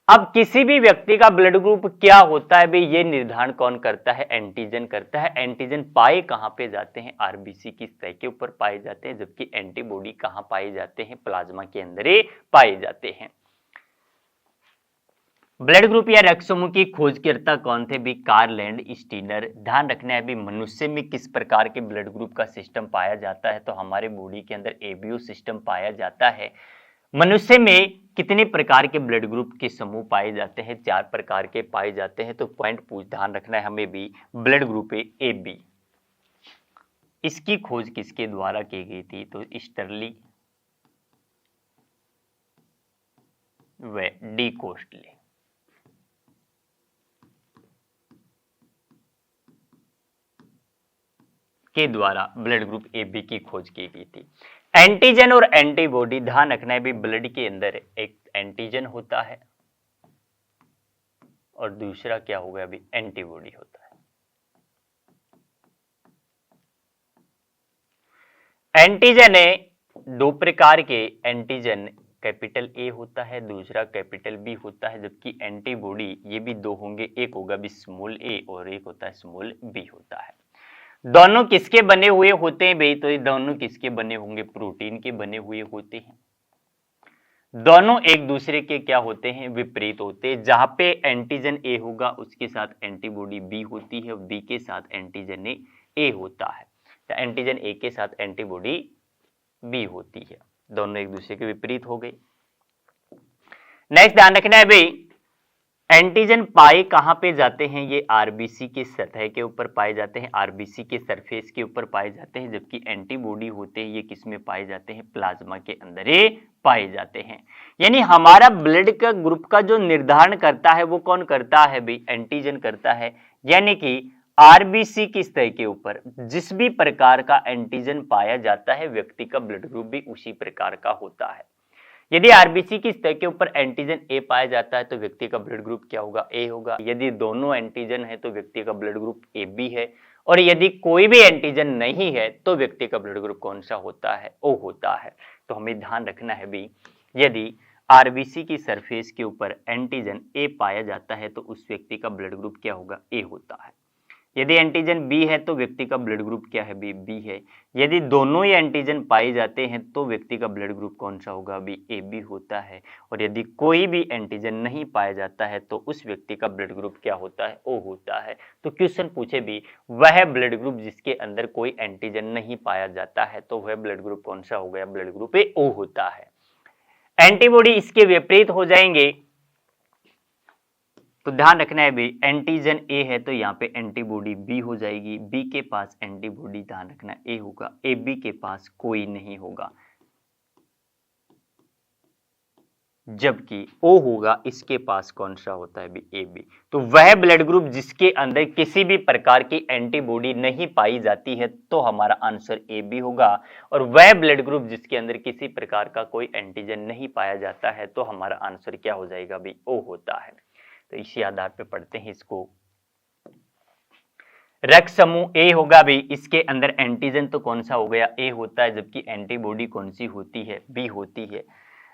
अब किसी भी व्यक्ति का ब्लड ग्रुप क्या होता है भाई, ये निर्धारण कौन करता है? एंटीजन करता है। एंटीजन पाए कहां पे जाते हैं? आरबीसी की सतह के ऊपर पाए जाते हैं, जबकि एंटीबॉडी कहां पाए जाते हैं? प्लाज्मा के अंदर ही पाए जाते हैं। ब्लड ग्रुप या रक्त समूह की खोजकर्ता कौन थे भी? Karl Landsteiner. ध्यान रखना है भी, मनुष्य में किस प्रकार के ब्लड ग्रुप का सिस्टम पाया जाता है? तो हमारे बॉडी के अंदर एबीओ सिस्टम पाया जाता है। मनुष्य में कितने प्रकार के ब्लड ग्रुप के समूह पाए जाते हैं? 4 प्रकार के पाए जाते हैं। तो पॉइंट पूछ ध्यान रखना है हमें भी, ब्लड ग्रुप ए बी, इसकी खोज किसके द्वारा की गई थी? तो स्टर्ली व डी कोस्टले के द्वारा ब्लड ग्रुप ए बी की खोज की गई थी। एंटीजन और एंटीबॉडी, ध्यान रखना है भी, ब्लड के अंदर एक एंटीजन होता है और दूसरा क्या होगा अभी? एंटीबॉडी होता है। एंटीजन है 2 प्रकार के, एंटीजन कैपिटल ए होता है, दूसरा कैपिटल बी होता है, जबकि एंटीबॉडी ये भी 2 होंगे, एक होगा भी स्मॉल ए और एक होता है स्मॉल बी होता है। दोनों किसके बने हुए होते हैं भाई? तो ये दोनों किसके बने होंगे? प्रोटीन के बने हुए होते हैं। दोनों एक दूसरे के क्या होते हैं? विपरीत होते हैं। जहां पे एंटीजन ए होगा उसके साथ एंटीबॉडी बी होती है, बी के साथ एंटीजन ए होता है। एंटीजन ए के साथ एंटीबॉडी बी होती है, दोनों एक दूसरे के विपरीत हो गई। नेक्स्ट ध्यान रखना है भाई, एंटीजन पाए कहां पे जाते हैं, ये आरबीसी की सतह के ऊपर पाए जाते हैं, आरबीसी के सरफेस के ऊपर पाए जाते हैं, जबकि एंटीबॉडी होते हैं ये किस में पाए जाते हैं, प्लाज्मा के अंदर ही पाए जाते हैं। यानी हमारा ब्लड का ग्रुप का जो निर्धारण करता है वो कौन करता है भाई, एंटीजन करता है। यानी कि आरबीसी की सतह के ऊपर जिस भी प्रकार का एंटीजन पाया जाता है व्यक्ति का ब्लड ग्रुप भी उसी प्रकार का होता है। यदि आरबीसी की सतह के ऊपर एंटीजन ए पाया जाता है तो व्यक्ति का ब्लड ग्रुप क्या होगा, ए होगा। यदि दोनों एंटीजन है तो व्यक्ति का ब्लड ग्रुप ए बी है, और यदि कोई भी एंटीजन नहीं है तो व्यक्ति का ब्लड ग्रुप कौन सा होता है, ओ होता है। तो हमें ध्यान रखना है भी, यदि आरबीसी की सरफेस के ऊपर एंटीजन ए पाया जाता है तो उस व्यक्ति का ब्लड ग्रुप क्या होगा, ए होता है। यदि एंटीजन बी है तो व्यक्ति का ब्लड ग्रुप क्या है, बी बी है। यदि दोनों ही एंटीजन पाए जाते हैं तो व्यक्ति का ब्लड ग्रुप कौन सा होगा, बी ए बी होता है। और यदि कोई भी एंटीजन नहीं पाया जाता है तो उस व्यक्ति का ब्लड ग्रुप क्या होता है, ओ होता है। तो क्वेश्चन पूछे भी वह ब्लड ग्रुप जिसके अंदर कोई एंटीजन नहीं पाया जाता है तो वह ब्लड ग्रुप कौन सा हो गया, ब्लड ग्रुप ए ओ होता है। एंटीबॉडी इसके विपरीत हो जाएंगे, तो ध्यान रखना है भी, एंटीजन ए है तो यहाँ पे एंटीबॉडी बी हो जाएगी, बी के पास एंटीबॉडी ध्यान रखना ए होगा, ए बी के पास कोई नहीं होगा, जबकि ओ होगा इसके पास कौन सा होता है भी, ए बी। तो वह ब्लड ग्रुप जिसके अंदर किसी भी प्रकार की एंटीबॉडी नहीं पाई जाती है तो हमारा आंसर ए बी होगा, और वह ब्लड ग्रुप जिसके अंदर किसी प्रकार का कोई एंटीजन नहीं पाया जाता है तो हमारा आंसर क्या हो जाएगा भी, ओ होता है। तो इसी आधार पे पढ़ते हैं इसको। रक्त समूह ए होगा भी, इसके अंदर एंटीजन तो कौन सा हो गया, ए होता है, जबकि एंटीबॉडी कौन सी होती है, बी होती है।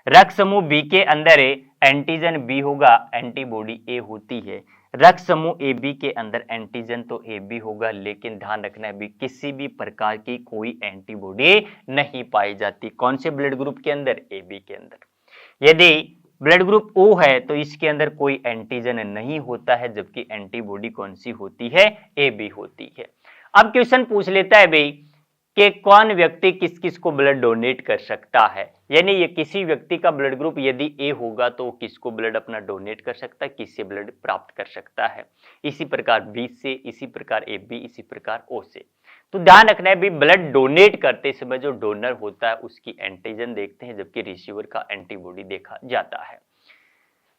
रक्त समूह बी के अंदर एंटीजन बी होगा, एंटीबॉडी ए होती है। रक्त समूह ए बी के अंदर एंटीजन तो ए बी होगा, लेकिन ध्यान रखना है भी किसी भी प्रकार की कोई एंटीबॉडी नहीं पाई जाती। कौन से ब्लड ग्रुप के अंदर, ए बी के अंदर। यदि ब्लड ग्रुप ओ है तो इसके अंदर कोई एंटीजन नहीं होता है, जबकि एंटीबॉडी कौन सी होती है, ए बी होती है। अब क्वेश्चन पूछ लेता है भाई कि कौन व्यक्ति किस किस को ब्लड डोनेट कर सकता है। यानी ये किसी व्यक्ति का ब्लड ग्रुप यदि ए होगा तो किसको ब्लड अपना डोनेट कर सकता है, किससे ब्लड प्राप्त कर सकता है। इसी प्रकार बी से, इसी प्रकार ए बी, इसी प्रकार ओ से। तो ध्यान रखना है भी, ब्लड डोनेट करते समय जो डोनर होता है उसकी एंटीजन देखते हैं, जबकि रिसीवर का एंटीबॉडी देखा जाता है।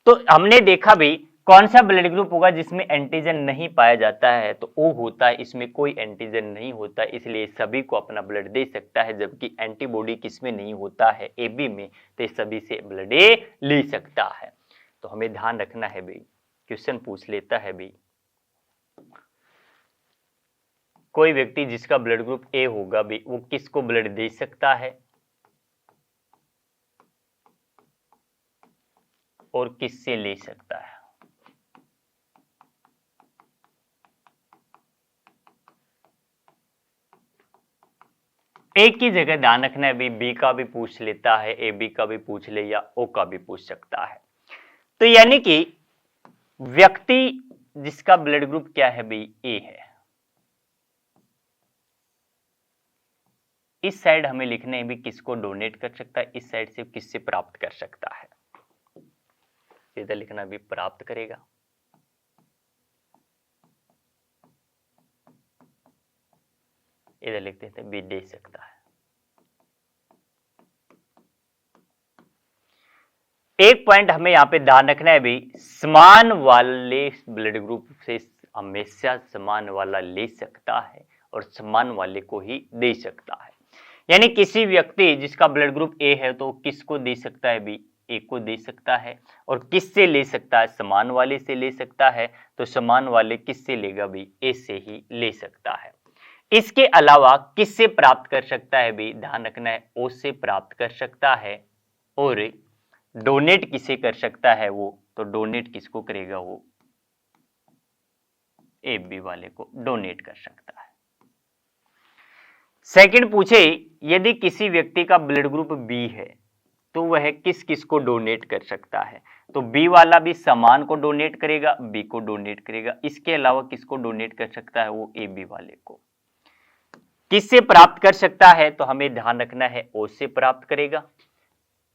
तो हमने देखा भी कौन सा ब्लड ग्रुप होगा जिसमें एंटीजन नहीं पाया जाता है, तो ओ होता है, इसमें कोई एंटीजन नहीं होता, इसलिए सभी को अपना ब्लड दे सकता है। जबकि एंटीबॉडी किसमें नहीं होता है, ए बी में, तो सभी से ब्लड ले सकता है। तो हमें ध्यान रखना है भाई, क्वेश्चन पूछ लेता है भाई, कोई व्यक्ति जिसका ब्लड ग्रुप ए होगा भी वो किसको ब्लड दे सकता है और किससे ले सकता है। एक की जगह ध्यान रखना है भी, बी का भी पूछ लेता है, ए बी का भी पूछ ले, या ओ का भी पूछ सकता है। तो यानी कि व्यक्ति जिसका ब्लड ग्रुप क्या है भी, ए है, इस साइड हमें लिखना है भी किसको डोनेट कर सकता है, इस साइड से किससे प्राप्त कर सकता है। इधर लिखना भी प्राप्त करेगा, इधर लिखते हैं भी दे सकता है। एक पॉइंट हमें यहां पे ध्यान रखना है भी, समान वाले ब्लड ग्रुप से हमेशा समान वाला ले सकता है और समान वाले को ही दे सकता है। यानी किसी व्यक्ति जिसका ब्लड ग्रुप ए है तो किसको दे सकता है भी, ए को दे सकता है। और किससे ले सकता है, समान वाले से ले सकता है। तो समान वाले किससे लेगा भी, ए से ही ले सकता है। इसके अलावा किससे प्राप्त कर सकता है भी, ध्यान रखना है ओ से प्राप्त कर सकता है। और डोनेट किसे कर सकता है वो, तो डोनेट किसको करेगा वो, ए बी वाले को डोनेट कर सकता है। सेकंड पूछे, यदि किसी व्यक्ति का ब्लड ग्रुप बी है तो वह किस किस को डोनेट कर सकता है। तो बी वाला भी समान को डोनेट करेगा, बी को डोनेट करेगा। इसके अलावा किसको डोनेट कर सकता है वो, ए बी वाले को। किससे प्राप्त कर सकता है, तो हमें ध्यान रखना है ओ से प्राप्त करेगा,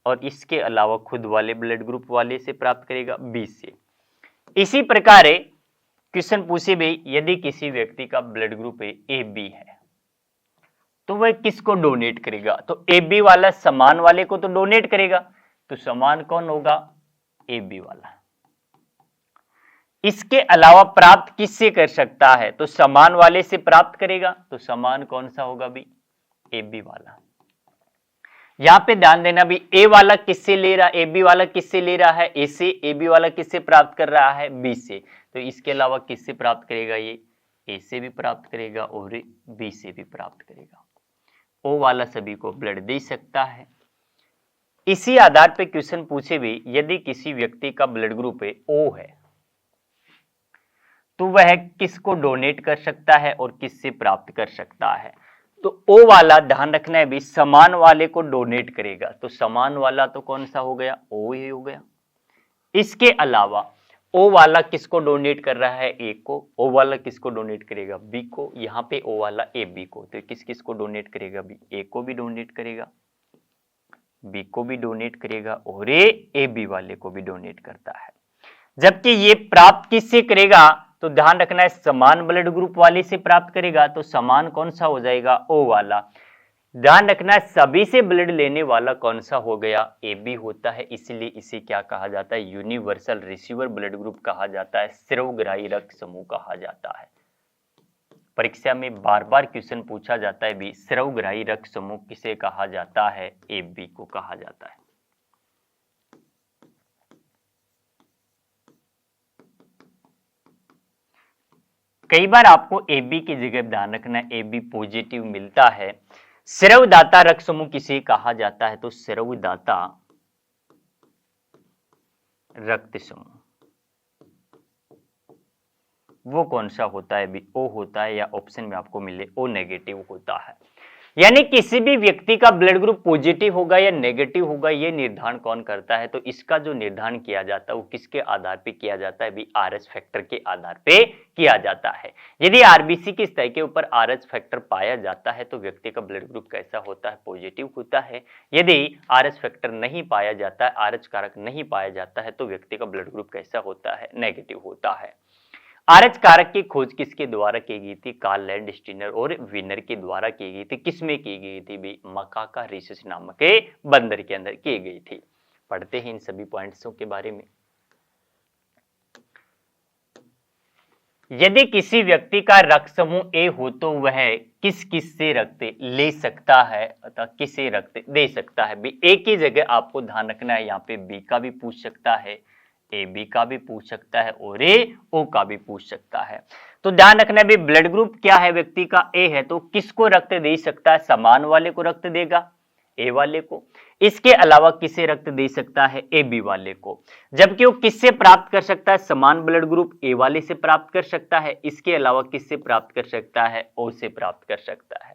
और इसके अलावा खुद वाले ब्लड ग्रुप वाले से प्राप्त करेगा बी से। इसी प्रकार क्वेश्चन पूछे भी, यदि किसी व्यक्ति का ब्लड ग्रुप ए बी है तो वह किसको डोनेट करेगा, तो ए बी वाला समान वाले को तो डोनेट करेगा, तो समान कौन होगा, ए बी वाला। इसके अलावा प्राप्त किससे कर सकता है, तो समान वाले से प्राप्त करेगा, तो समान कौन सा होगा भी, ए बी वाला। यहां पे ध्यान देना भी, ए वाला किससे ले रहा, ए बी वाला किससे ले रहा है, ए से, ए बी वाला किससे प्राप्त कर रहा है, बी से, तो इसके अलावा किससे प्राप्त करेगा, ये ए से भी प्राप्त करेगा और बी से भी प्राप्त करेगा। ओ वाला सभी को ब्लड दे सकता है। इसी आधार पे क्वेश्चन पूछे भी, यदि किसी व्यक्ति का ब्लड ग्रुप ओ है तो वह किसको डोनेट कर सकता है और किससे प्राप्त कर सकता है, तो ओ वाला ध्यान रखना है भी समान वाले को डोनेट करेगा, तो समान वाला तो कौन सा हो गया, ओ ही हो गया। इसके अलावा ओ वाला किसको डोनेट कर रहा है, ए को, ओ वाला किसको डोनेट करेगा, बी को, यहां पे ओ वाला ए बी को, तो किस किस को डोनेट करेगा भी, ए को भी डोनेट करेगा, बी को भी डोनेट करेगा और ए बी वाले को भी डोनेट करता है। जबकि ये प्राप्त किससे करेगा, तो ध्यान रखना है समान ब्लड ग्रुप वाले से प्राप्त करेगा, तो समान कौन सा हो जाएगा, ओ वाला। ध्यान रखना है सभी से ब्लड लेने वाला कौन सा हो गया, ए बी होता है, इसलिए इसे क्या कहा जाता है, यूनिवर्सल रिसीवर ब्लड ग्रुप कहा जाता है, सर्वग्राही रक्त समूह कहा जाता है। परीक्षा में बार बार क्वेश्चन पूछा जाता है भी, सर्वग्राही रक्त समूह किसे कहा जाता है, ए बी को कहा जाता है। कई बार आपको ए बी की जगह ध्यान रखना है ए बी पॉजिटिव मिलता है। स्रवदाता रक्त समूह किसे कहा जाता है, तो स्रवदाता रक्त समूह वो कौन सा होता है भी, ओ होता है, या ऑप्शन में आपको मिले ओ नेगेटिव होता है। यानी किसी भी व्यक्ति का ब्लड ग्रुप पॉजिटिव होगा या नेगेटिव होगा, ये निर्धारण कौन करता है, तो इसका जो निर्धारण किया जाता है वो किसके आधार पे किया जाता है भी, आरएच फैक्टर के आधार पे किया जाता है। यदि आरबीसी की सतह के ऊपर आरएच फैक्टर पाया जाता है तो व्यक्ति का ब्लड ग्रुप कैसा होता है, पॉजिटिव होता है। यदि आरएच फैक्टर नहीं पाया जाता है, आरएच कारक नहीं पाया जाता है, तो व्यक्ति का ब्लड ग्रुप कैसा होता है, नेगेटिव होता है। आरएच कारक की खोज किसके द्वारा की गई थी, कार्ल लैंडस्टीनर और विनर के द्वारा की गई थी। किसमें की गई थी भी, मकाका रिसस नामक के बंदर के अंदर की गई थी। पढ़ते हैं इन सभी पॉइंट्सों के बारे में। यदि किसी व्यक्ति का रक्त समूह ए हो तो वह किस किस से रक्त ले सकता है अथवा किसे रक्त दे सकता है भी, ए की जगह आपको ध्यान रखना है यहाँ पे बी का भी पूछ सकता है, ए बी का भी पूछ सकता है और ए ओ का भी पूछ सकता है। तो ध्यान रखना है भी ब्लड ग्रुप क्या है, व्यक्ति का ए है तो किसको रक्त दे सकता है, समान वाले को रक्त देगा, ए वाले को। इसके अलावा किसे रक्त दे सकता है, ए बी वाले को। जबकि वो किससे प्राप्त कर सकता है, समान ब्लड ग्रुप ए वाले से प्राप्त कर सकता है। इसके अलावा किससे प्राप्त कर सकता है, ओ से प्राप्त कर सकता है।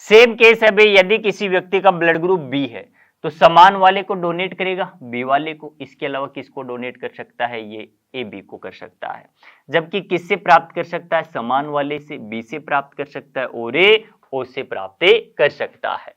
सेम केस है भाई, यदि किसी व्यक्ति का ब्लड ग्रुप बी है तो समान वाले को डोनेट करेगा, बी वाले को। इसके अलावा किसको डोनेट कर सकता है, ये ए बी को कर सकता है। जबकि किससे प्राप्त कर सकता है, समान वाले से, बी से प्राप्त कर सकता है और ए ओ से प्राप्त कर सकता है।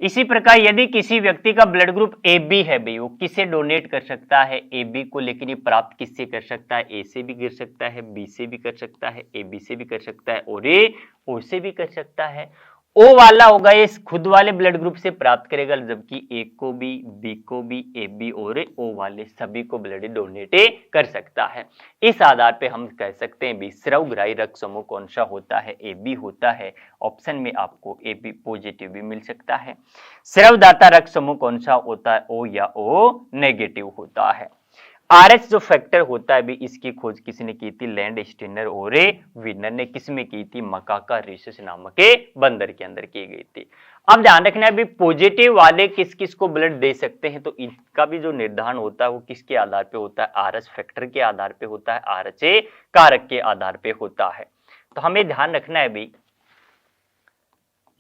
इसी प्रकार यदि किसी व्यक्ति का ब्लड ग्रुप ए बी है भाई, वो किसे डोनेट कर सकता है, ए बी को, लेकिन ये प्राप्त किससे कर सकता है, ए से भी कर सकता है, बी से भी कर सकता है, ए बी से भी कर सकता है और ए ओ से भी कर सकता है। ओ वाला होगा ये खुद वाले ब्लड ग्रुप से प्राप्त करेगा, जबकि ए को भी, बी को भी, ए बी और ओ वाले सभी को ब्लड डोनेट कर सकता है। इस आधार पे हम कह सकते हैं भी स्रवग्राही रक्त समूह कौन सा होता है, ए बी होता है। ऑप्शन में आपको ए बी पॉजिटिव भी मिल सकता है। स्रवदाता रक्त समूह कौन सा होता है, ओ या ओ नेगेटिव होता है। आरएच जो फैक्टर होता है भी, इसकी खोज किसने की थी, लैंडस्टीनर और विनर ने। किसमें की थी, मकाका रिसस नामक के बंदर के अंदर की गई थी। अब ध्यान रखना है भी पॉजिटिव वाले किस किस को ब्लड दे सकते हैं, तो इनका भी जो निर्धारण होता है वो किसके आधार पे होता है, आरएच फैक्टर के आधार पे होता है, आरएच कारक के आधार पे होता है। तो हमें ध्यान रखना है भी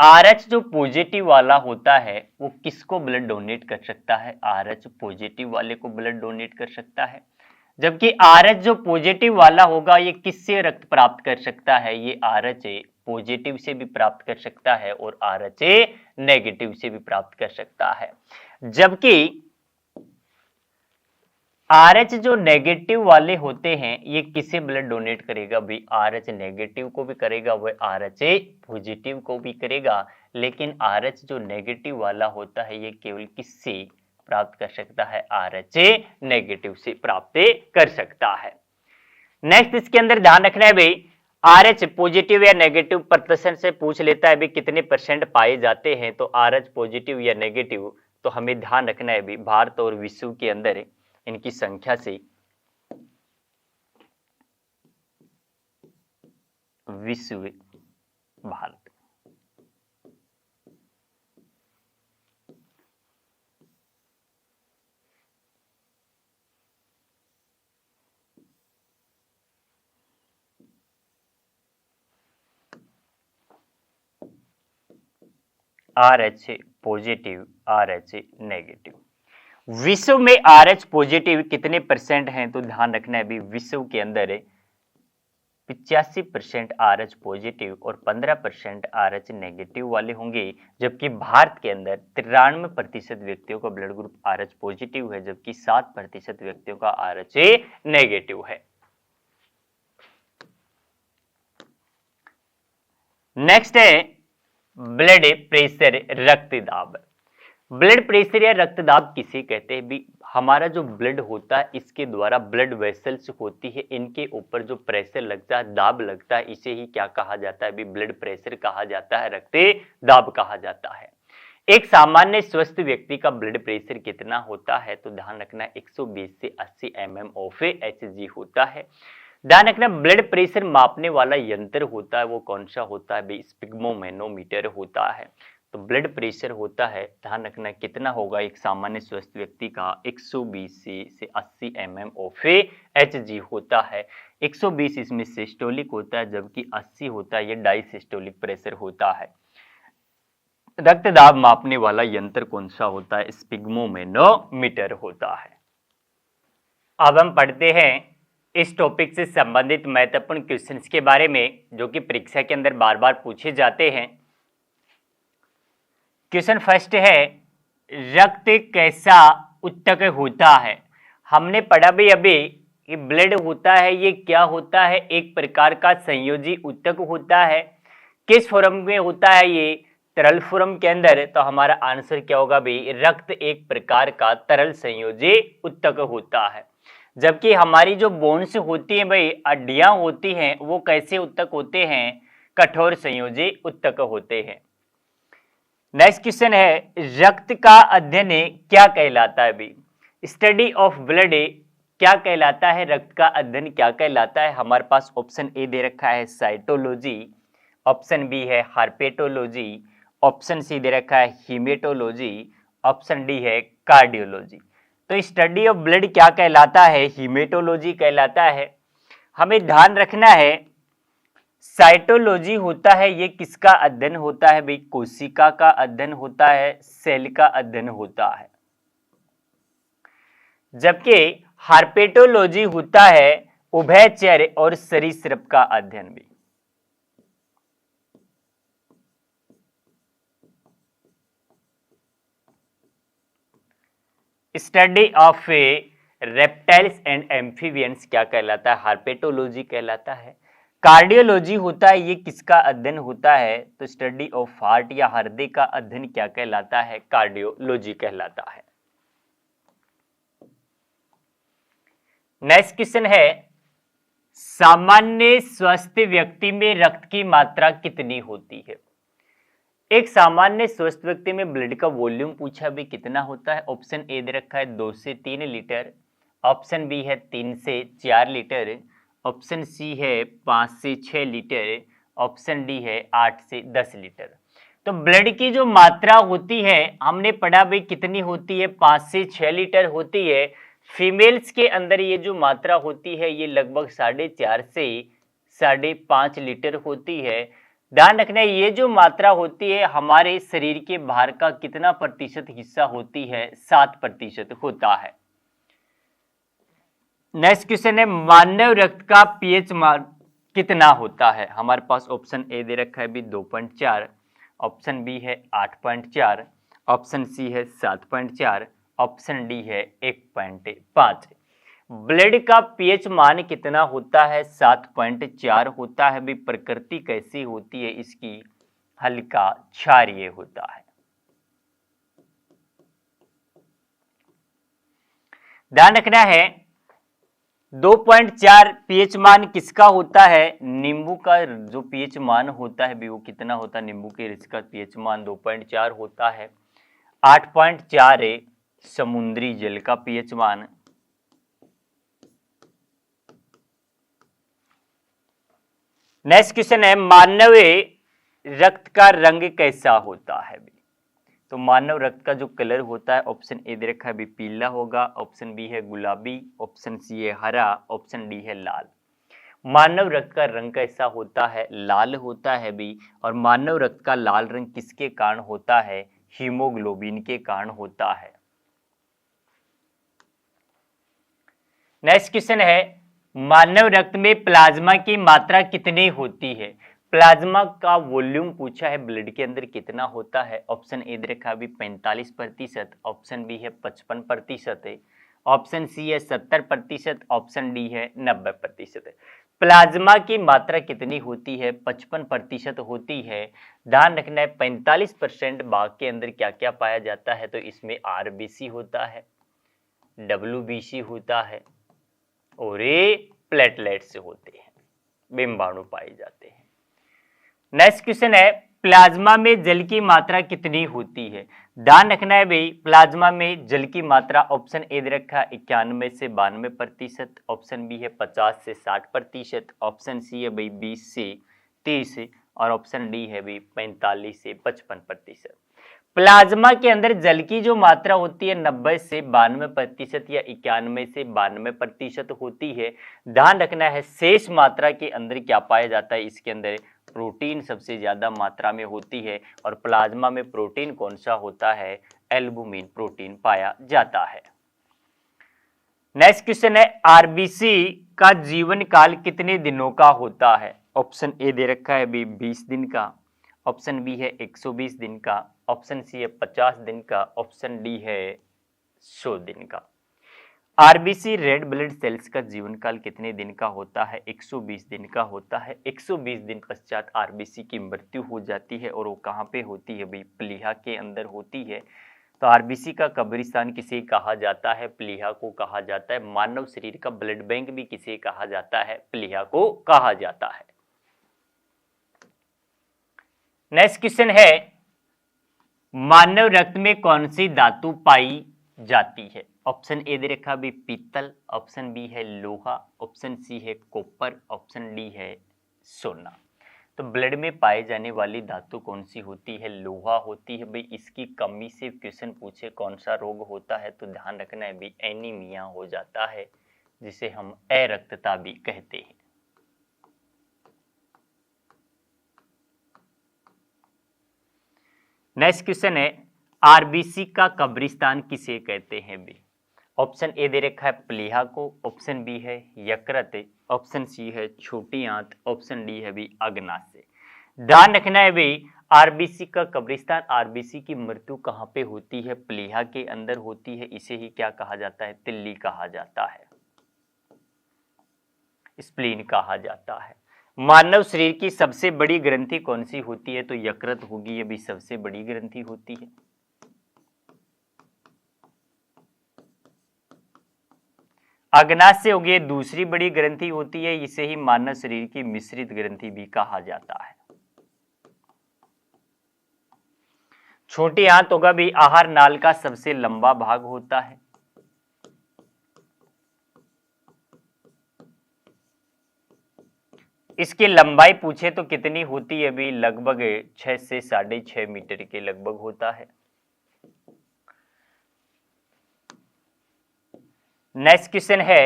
आरएच जो पॉजिटिव वाला होता है वो किसको ब्लड डोनेट कर सकता है, आरएच पॉजिटिव वाले को ब्लड डोनेट कर सकता है। जबकि आरएच जो पॉजिटिव वाला होगा ये किससे रक्त प्राप्त कर सकता है, ये आरएच पॉजिटिव से भी प्राप्त कर सकता है और RH नेगेटिव से भी प्राप्त कर सकता है। जबकि RH जो नेगेटिव वाले होते हैं ये किसे ब्लड डोनेट करेगा भी, RH नेगेटिव को भी करेगा, वह RH पॉजिटिव को भी करेगा, लेकिन RH जो नेगेटिव वाला होता है ये केवल किससे प्राप्त कर सकता है, RH नेगेटिव से प्राप्त कर सकता है। नेक्स्ट इसके अंदर ध्यान रखना है भाई, RH पॉजिटिव या नेगेटिव प्रतिशत से पूछ लेता है भी कितने परसेंट पाए जाते हैं, तो RH पॉजिटिव या नेगेटिव तो हमें ध्यान रखना है भी भारत और विश्व के अंदर इनकी संख्या से विश्व Bharat RH positive RH negative. विश्व में RH पॉजिटिव कितने परसेंट हैं, तो ध्यान रखना है भी विश्व के अंदर 85% RH पॉजिटिव और 15% RH नेगेटिव वाले होंगे, जबकि भारत के अंदर 93% व्यक्तियों का ब्लड ग्रुप RH पॉजिटिव है, जबकि 7% व्यक्तियों का RH नेगेटिव है। नेक्स्ट है ब्लड प्रेशर, रक्तदाब। ब्लड प्रेशर या रक्तदाब किसे कहते हैं भी, हमारा जो ब्लड होता है इसके द्वारा ब्लड वेसल्स होती है, इनके ऊपर जो प्रेशर लगता है, दाब लगता है, इसे ही क्या कहा जाता है भी, ब्लड प्रेशर कहा जाता है, रक्तदाब कहा जाता है। एक सामान्य स्वस्थ व्यक्ति का ब्लड प्रेशर कितना होता है, तो ध्यान रखना 120 से 80 mm ऑफ Hg होता है। ध्यान रखना ब्लड प्रेशर मापने वाला यंत्र होता है वो कौन सा होता है, स्पिग्मोमेनोमीटर होता है। तो ब्लड प्रेशर होता है, ध्यान रखना कितना होगा एक सामान्य स्वस्थ व्यक्ति का, 120 से 80 mm ऑफ Hg होता है। 120 इसमें सिस्टोलिक होता है, जबकि 80 होता है ये डायसिस्टोलिक प्रेशर होता है। रक्तदाब मापने वाला यंत्र कौन सा होता है, स्पिग्मोमेनोमीटर होता है। अब हम पढ़ते हैं इस टॉपिक से संबंधित महत्वपूर्ण क्वेश्चंस के बारे में, जो कि परीक्षा के अंदर बार बार पूछे जाते हैं। क्वेश्चन फर्स्ट है, रक्त कैसा उत्तक होता है। हमने पढ़ा भी अभी कि ब्लड होता है ये क्या होता है, एक प्रकार का संयोजी उत्तक होता है। किस फॉर्म में होता है ये, तरल फॉर्म के अंदर। तो हमारा आंसर क्या होगा भाई, रक्त एक प्रकार का तरल संयोजी उत्तक होता है। जबकि हमारी जो बोन्स होती हैं भाई, हड्डियां होती हैं, वो कैसे उत्तक होते हैं, कठोर संयोजी उत्तक होते हैं। नेक्स्ट क्वेश्चन है, रक्त का अध्ययन क्या कहलाता है भी, स्टडी ऑफ ब्लड क्या कहलाता है, रक्त का अध्ययन क्या कहलाता है। हमारे पास ऑप्शन ए दे रखा है साइटोलॉजी, ऑप्शन बी है हार्पेटोलॉजी, ऑप्शन सी दे रखा है हीमेटोलॉजी, ऑप्शन डी है कार्डियोलॉजी। तो स्टडी ऑफ ब्लड क्या कहलाता है, हीमेटोलॉजी कहलाता है। हमें ध्यान रखना है साइटोलॉजी होता है ये किसका अध्ययन होता है भाई, कोशिका का अध्ययन होता है, सेल का अध्ययन होता है। जबकि हार्पेटोलॉजी होता है उभयचर और सरीसृप का अध्ययन भी। Study of reptiles and amphibians क्या कहलाता है, हार्पेटोलॉजी कहलाता है। कार्डियोलॉजी होता है ये किसका अध्ययन होता है, तो स्टडी ऑफ हार्ट या हृदय का अध्ययन क्या कहलाता है, कार्डियोलॉजी कहलाता है। नेक्स्ट क्वेश्चन है, सामान्य स्वस्थ व्यक्ति में रक्त की मात्रा कितनी होती है। एक सामान्य स्वस्थ व्यक्ति में ब्लड का वॉल्यूम पूछा भी कितना होता है। ऑप्शन ए दे रखा है 2 से 3 लीटर, ऑप्शन बी है 3 से 4 लीटर, ऑप्शन सी है 5 से 6 लीटर, ऑप्शन डी है 8 से 10 लीटर। तो ब्लड की जो मात्रा होती है हमने पढ़ा भाई कितनी होती है, 5 से 6 लीटर होती है। फीमेल्स के अंदर ये जो मात्रा होती है ये लगभग 4.5 से 5.5 लीटर होती है। ध्यान रखना ये जो मात्रा होती है हमारे शरीर के भार का कितना प्रतिशत हिस्सा होती है, 7% होता है। नेक्स्ट क्वेश्चन है, मानव रक्त का पीएच मान कितना होता है? हमारे पास ऑप्शन ए दे रखा है भी 2.4, ऑप्शन बी है 8.4, ऑप्शन सी है 7.4, ऑप्शन डी है 1.5। ब्लड का पीएच मान कितना होता है? 7.4 होता है भी। प्रकृति कैसी होती है इसकी? हल्का क्षारीय होता है। ध्यान रखना है 2.4 पीएच मान किसका होता है? नींबू का जो पीएच मान होता है भी वो कितना होता है? नींबू के रस का पीएच मान 2.4 होता है। 8.4 है समुद्री जल का पीएच मान। नेक्स्ट क्वेश्चन है मानवीय रक्त का रंग कैसा होता है? तो मानव रक्त का जो कलर होता है, ऑप्शन ए दे रखा है भी पीला होगा, ऑप्शन बी है गुलाबी, ऑप्शन सी है हरा, ऑप्शन डी है लाल। मानव रक्त का रंग कैसा होता है? लाल होता है भी। और मानव रक्त का लाल रंग किसके कारण होता है? हीमोग्लोबिन के कारण होता है। नेक्स्ट क्वेश्चन है मानव रक्त में प्लाज्मा की मात्रा कितनी होती है? प्लाज्मा का वॉल्यूम पूछा है, ब्लड के अंदर कितना होता है? ऑप्शन ए दे रखा भी 45%, ऑप्शन बी है 55% है, ऑप्शन सी है 70%, ऑप्शन डी है 90%। प्लाज्मा की मात्रा कितनी होती है? 55% होती है। ध्यान रखना है 45% भाग के अंदर क्या क्या पाया जाता है? तो इसमें आरबीसी होता है, डब्ल्यूबीसी होता है और ये प्लेटलेट्स होते हैं, बिंबाणु पाए जाते हैं। नेक्स्ट क्वेश्चन है प्लाज्मा में जल की मात्रा कितनी होती है? ध्यान रखना है भाई प्लाज्मा में जल की मात्रा, ऑप्शन ए दे रखा 91 से 92%, ऑप्शन बी है 50 से 60%, ऑप्शन सी है भाई 20 से 30 और ऑप्शन डी है भाई 45 से 55%। प्लाज्मा के अंदर जल की जो मात्रा होती है 90 से 92% या 91 से 92% होती है। ध्यान रखना है शेष मात्रा के अंदर क्या पाया जाता है? इसके अंदर प्रोटीन सबसे ज्यादा मात्रा में होती है। और प्लाज्मा में प्रोटीन कौन सा होता है? एल्बुमिन प्रोटीन पाया जाता है। नेक्स्ट क्वेश्चन है आरबीसी का जीवन काल कितने दिनों का होता है? ऑप्शन ए दे रखा है भी 20 दिन का, ऑप्शन बी है 120 दिन का, ऑप्शन सी है 50 दिन का, ऑप्शन डी है 100 दिन का। आरबीसी रेड ब्लड सेल्स का जीवन काल कितने दिन का होता है? 120 दिन का होता है। 120 दिन पश्चात आरबीसी की मृत्यु हो जाती है और वो कहाँ पे होती है भाई? प्लीहा के अंदर होती है। तो आरबीसी का कब्रिस्तान किसे कहा जाता है? प्लीहा को कहा जाता है। मानव शरीर का ब्लड बैंक भी किसे कहा जाता है? प्लीहा को कहा जाता है। नेक्स्ट क्वेश्चन है मानव रक्त में कौन सी धातु पाई जाती है? ऑप्शन ए दे रखा भी पीतल, ऑप्शन बी है लोहा, ऑप्शन सी है कॉपर, ऑप्शन डी है सोना। तो ब्लड में पाए जाने वाली धातु कौन सी होती है? लोहा होती है भाई। इसकी कमी से क्वेश्चन पूछे कौन सा रोग होता है तो ध्यान रखना है भी एनीमिया हो जाता है, जिसे हम अरक्तता भी कहते हैं। नेक्स्ट क्वेश्चन है आरबीसी का कब्रिस्तान किसे कहते हैं भी? ऑप्शन ए दे रखा है प्लीहा को, ऑप्शन बी है यकृत, ऑप्शन सी है छोटी आंत, ऑप्शन डी है भी अग्नाशय। ध्यान रखना है भाई आरबीसी का कब्रिस्तान, आरबीसी की मृत्यु कहाँ पे होती है? प्लीहा के अंदर होती है। इसे ही क्या कहा जाता है? तिल्ली कहा जाता है, स्प्लीन कहा जाता है। मानव शरीर की सबसे बड़ी ग्रंथि कौन सी होती है? तो यकृत होगी, ये भी सबसे बड़ी ग्रंथि होती है। अग्नाशय होगी ये दूसरी बड़ी ग्रंथि होती है। इसे ही मानव शरीर की मिश्रित ग्रंथि भी कहा जाता है। छोटी आंत होगा भी आहार नाल का सबसे लंबा भाग होता है। इसकी लंबाई पूछे तो कितनी होती है भी? लगभग 6 से 6.5 मीटर के लगभग होता है। नेक्स्ट क्वेश्चन है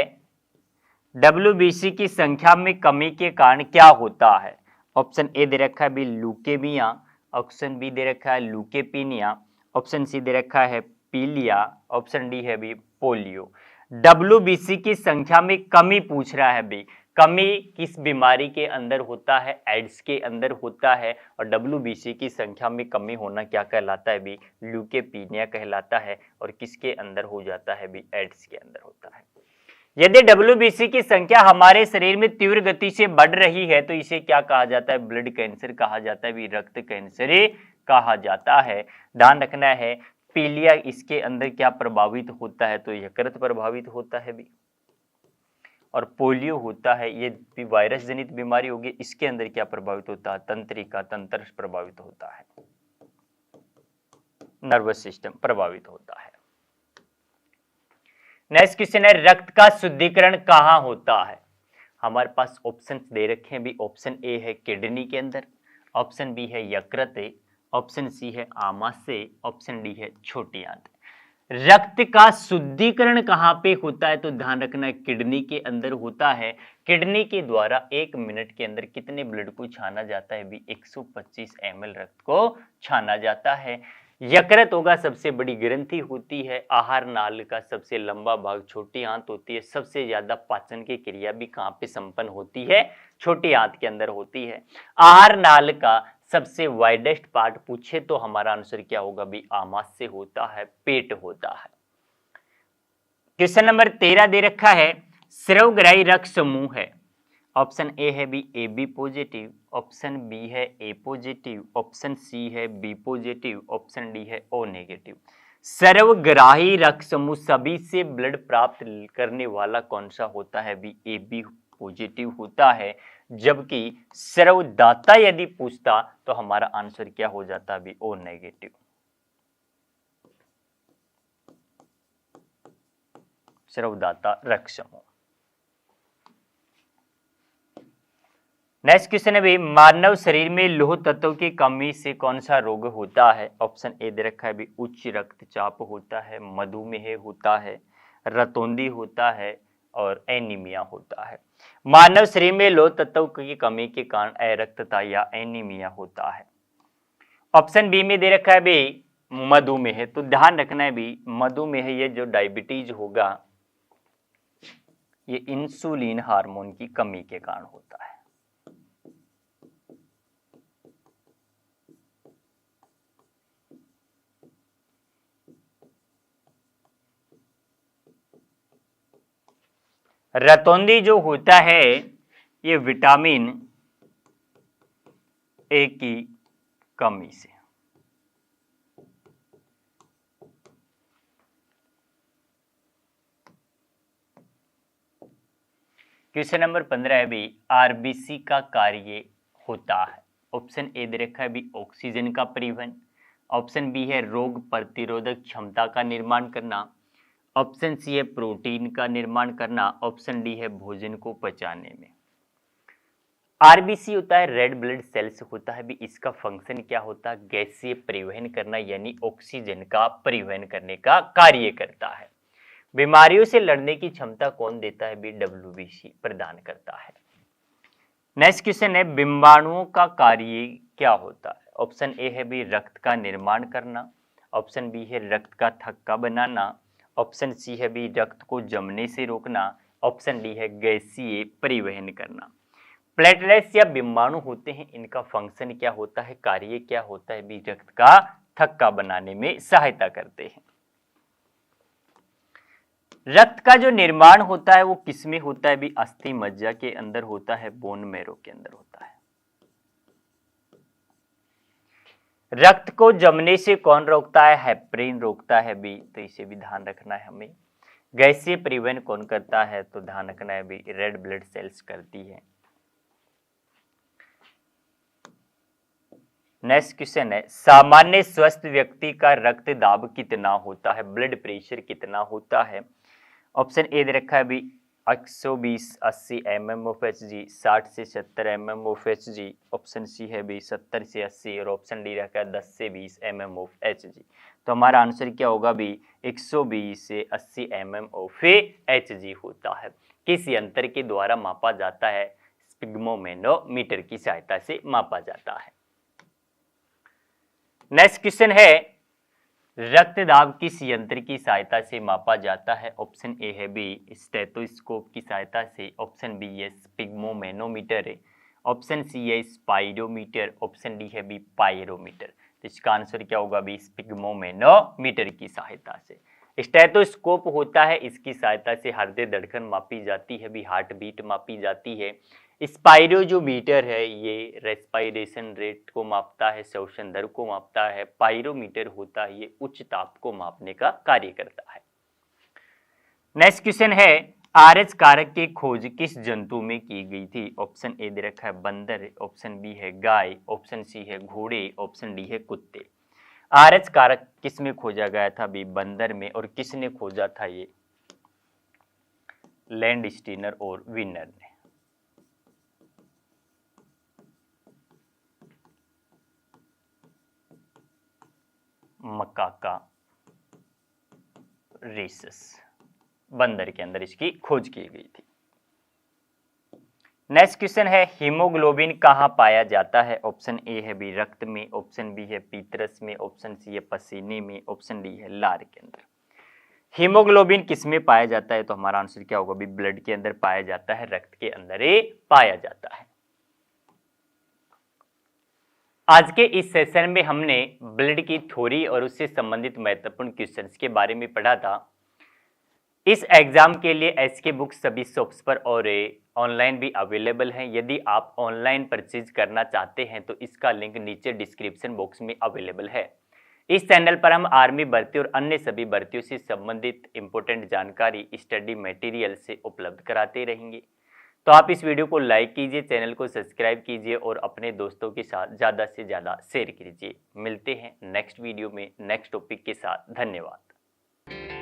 डब्ल्यूबीसी की संख्या में कमी के कारण क्या होता है? ऑप्शन ए दे रखा है भी लुकेमिया, ऑप्शन बी दे रखा है लुकेपीनिया, ऑप्शन सी दे रखा है पीलिया, ऑप्शन डी है भी पोलियो। डब्ल्यूबीसी की संख्या में कमी पूछ रहा है भी। कमी किस बीमारी के अंदर होता है? एड्स के अंदर होता है। और WBC की संख्या में कमी होना क्या कहलाता है भी? ल्यूकेपीनिया कहलाता है। और किसके अंदर हो जाता है भी? एड्स के अंदर होता है। यदि WBC की संख्या हमारे शरीर में तीव्र गति से बढ़ रही है तो इसे क्या कहा जाता है? ब्लड कैंसर कहा जाता है भी, रक्त कैंसर कहा जाता है। ध्यान रखना है। पीलिया इसके अंदर क्या प्रभावित होता है? तो यकृत प्रभावित होता है भी। और पोलियो होता है, ये भी वायरस जनित बीमारी होगी, इसके अंदर क्या प्रभावित होता है? तंत्रिका तंत्र प्रभावित होता है, नर्वस सिस्टम प्रभावित होता है। नेक्स्ट क्वेश्चन है, रक्त का शुद्धिकरण कहाँ होता है? हमारे पास ऑप्शन दे रखे हैं भी। ऑप्शन ए है किडनी के अंदर, ऑप्शन बी है यकृत, ऑप्शन सी है आमाशय, ऑप्शन डी है छोटी आंत। रक्त का शुद्धिकरण कहाँ पे होता है? तो ध्यान रखना, किडनी के अंदर होता है। किडनी के द्वारा 1 मिनट के अंदर कितने ब्लड को छाना जाता है भी? 125 ml रक्त को छाना जाता है। यकृत होगा सबसे बड़ी ग्रंथि होती है। आहार नाल का सबसे लंबा भाग छोटी आंत होती है। सबसे ज्यादा पाचन की क्रिया भी कहाँ पे संपन्न होती है? छोटी आंत के अंदर होती है। आहार नाल का सबसे वाइडेस्ट पार्ट पूछे तो हमारा आंसर क्या होगा भी? आमाशय होता है, पेट होता है। क्वेश्चन नंबर 13 दे रखा है, स्रवग्राही रक्त समूह है। ऑप्शन ए है B AB positive, option B है A पॉजिटिव, ऑप्शन सी है B पॉजिटिव, ऑप्शन डी है O नेगेटिव। सर्वग्राही रक्त समूह सभी से ब्लड प्राप्त करने वाला कौन सा होता है भी? AB पॉजिटिव होता है। जबकि सर्वदाता यदि पूछता तो हमारा आंसर क्या हो जाता भी? O negative. सर्वदाता रक्त समूह। नेक्स्ट क्वेश्चन है भाई, मानव शरीर में लौह तत्व की कमी से कौन सा रोग होता है? ऑप्शन ए दे रखा है भी, उच्च रक्तचाप होता है, मधुमेह होता है, रतौंधी होता है और एनीमिया होता है। मानव शरीर में लौह तत्व की कमी के कारण अरक्तता या एनीमिया होता है। ऑप्शन बी में दे रखा है भी मधुमेह। तो ध्यान रखना है भी, मधुमेह ये जो डायबिटीज होगा ये इंसुलिन हार्मोन की कमी के कारण होता है। रतौंधी जो होता है ये विटामिन ए की कमी से। क्वेश्चन नंबर 15 है भी, आरबीसी का कार्य होता है। ऑप्शन ए दे रखा है भी ऑक्सीजन का परिवहन, ऑप्शन बी है रोग प्रतिरोधक क्षमता का निर्माण करना, ऑप्शन सी है प्रोटीन का निर्माण करना, ऑप्शन डी है भोजन को पचाने में। आरबीसी होता है रेड ब्लड सेल्स होता है भी, इसका फंक्शन क्या होता है? गैसीय परिवहन करना यानी ऑक्सीजन का परिवहन करने का कार्य करता है। बीमारियों से लड़ने की क्षमता कौन देता है भी? WBC प्रदान करता है। नेक्स्ट क्वेश्चन है, बिंबाणुओं का कार्य क्या होता है? ऑप्शन ए है भी रक्त का निर्माण करना, ऑप्शन बी है रक्त का थक्का बनाना, ऑप्शन सी है भी रक्त को जमने से रोकना, ऑप्शन डी है गैसीय परिवहन करना। प्लेटलेट्स या बिंबाणु होते हैं, इनका फंक्शन क्या होता है? कार्य क्या होता है भी? रक्त का थक्का बनाने में सहायता करते हैं। रक्त का जो निर्माण होता है वो किसमें होता है भी? अस्थि मज्जा के अंदर होता है, बोन मैरो के अंदर होता है। रक्त को जमने से कौन रोकता है? हेपरिन रोकता है भी, तो इसे भी ध्यान रखना है हमें। गैसीय परिवहन कौन करता है? तो ध्यान रखना है भी रेड ब्लड सेल्स करती है। नेक्स्ट क्वेश्चन है, सामान्य स्वस्थ व्यक्ति का रक्त दाब कितना होता है? ब्लड प्रेशर कितना होता है? ऑप्शन ए दे रखा है भी 120-80 mm ऑफ Hg, 60 से 70 mm of Hg, option C है भी 70 से 80 और ऑप्शन डी रखा है 10 से 20 mm ऑफ Hg। तो हमारा आंसर क्या होगा भी? 120 से 80 mm ऑफ Hg होता है। किस यंत्र के द्वारा मापा जाता है? स्पिग्मोमेनोमीटर की सहायता से मापा जाता है। नेक्स्ट क्वेश्चन है, रक्तदाब किस यंत्र की सहायता से मापा जाता है? ऑप्शन ए है बी स्टेथोस्कोप की सहायता से, ऑप्शन बी है स्पिग्मोमेनोमीटर है, ऑप्शन सी है स्पाइडोमीटर, ऑप्शन डी है बी पायरोमीटर। तो इसका आंसर क्या होगा? बी स्पिग्मोमेनोमीटर की सहायता से। स्टेथोस्कोप होता है, इसकी सहायता से हृदय धड़कन मापी जाती है, भी हार्ट बीट मापी जाती है। स्पाइरो जो मीटर है ये रेस्पिरेशन रेट को मापता है, श्वसन दर को मापता है। पायरोमीटर होता है ये उच्च ताप को मापने का कार्य करता है। नेक्स्ट क्वेश्चन है आरएच कारक की खोज किस जंतु में की गई थी? ऑप्शन ए दे रखा है बंदर, ऑप्शन बी है गाय, ऑप्शन सी है घोड़े, ऑप्शन डी है कुत्ते। आरएच कारक किस में खोजा गया था? भी बंदर में। और किसने खोजा था? ये लैंडस्टीनर और विनर ने। मकाका रेसस बंदर के अंदर इसकी खोज की गई थी। नेक्स्ट क्वेश्चन है हीमोग्लोबिन कहाँ पाया जाता है? ऑप्शन ए है बी रक्त में, ऑप्शन बी है पीतरस में, ऑप्शन सी है पसीने में, ऑप्शन डी है लार के अंदर। हीमोग्लोबिन किस में पाया जाता है? तो हमारा आंसर क्या होगा? भी ब्लड के अंदर पाया जाता है, रक्त के अंदर ही पाया जाता है। आज के इस सेशन में हमने ब्लड की थ्योरी और उससे संबंधित महत्वपूर्ण क्वेश्चंस के बारे में पढ़ा था। इस एग्जाम के लिए एसके बुक्स सभी शॉप्स पर और ऑनलाइन भी अवेलेबल हैं। यदि आप ऑनलाइन परचेज करना चाहते हैं तो इसका लिंक नीचे डिस्क्रिप्शन बॉक्स में अवेलेबल है। इस चैनल पर हम आर्मी भर्ती और अन्य सभी भर्तियों से संबंधित इंपॉर्टेंट जानकारी स्टडी मटेरियल से उपलब्ध कराते रहेंगे। तो आप इस वीडियो को लाइक कीजिए, चैनल को सब्सक्राइब कीजिए और अपने दोस्तों के साथ ज़्यादा से ज़्यादा शेयर कीजिए। मिलते हैं नेक्स्ट वीडियो में नेक्स्ट टॉपिक के साथ। धन्यवाद।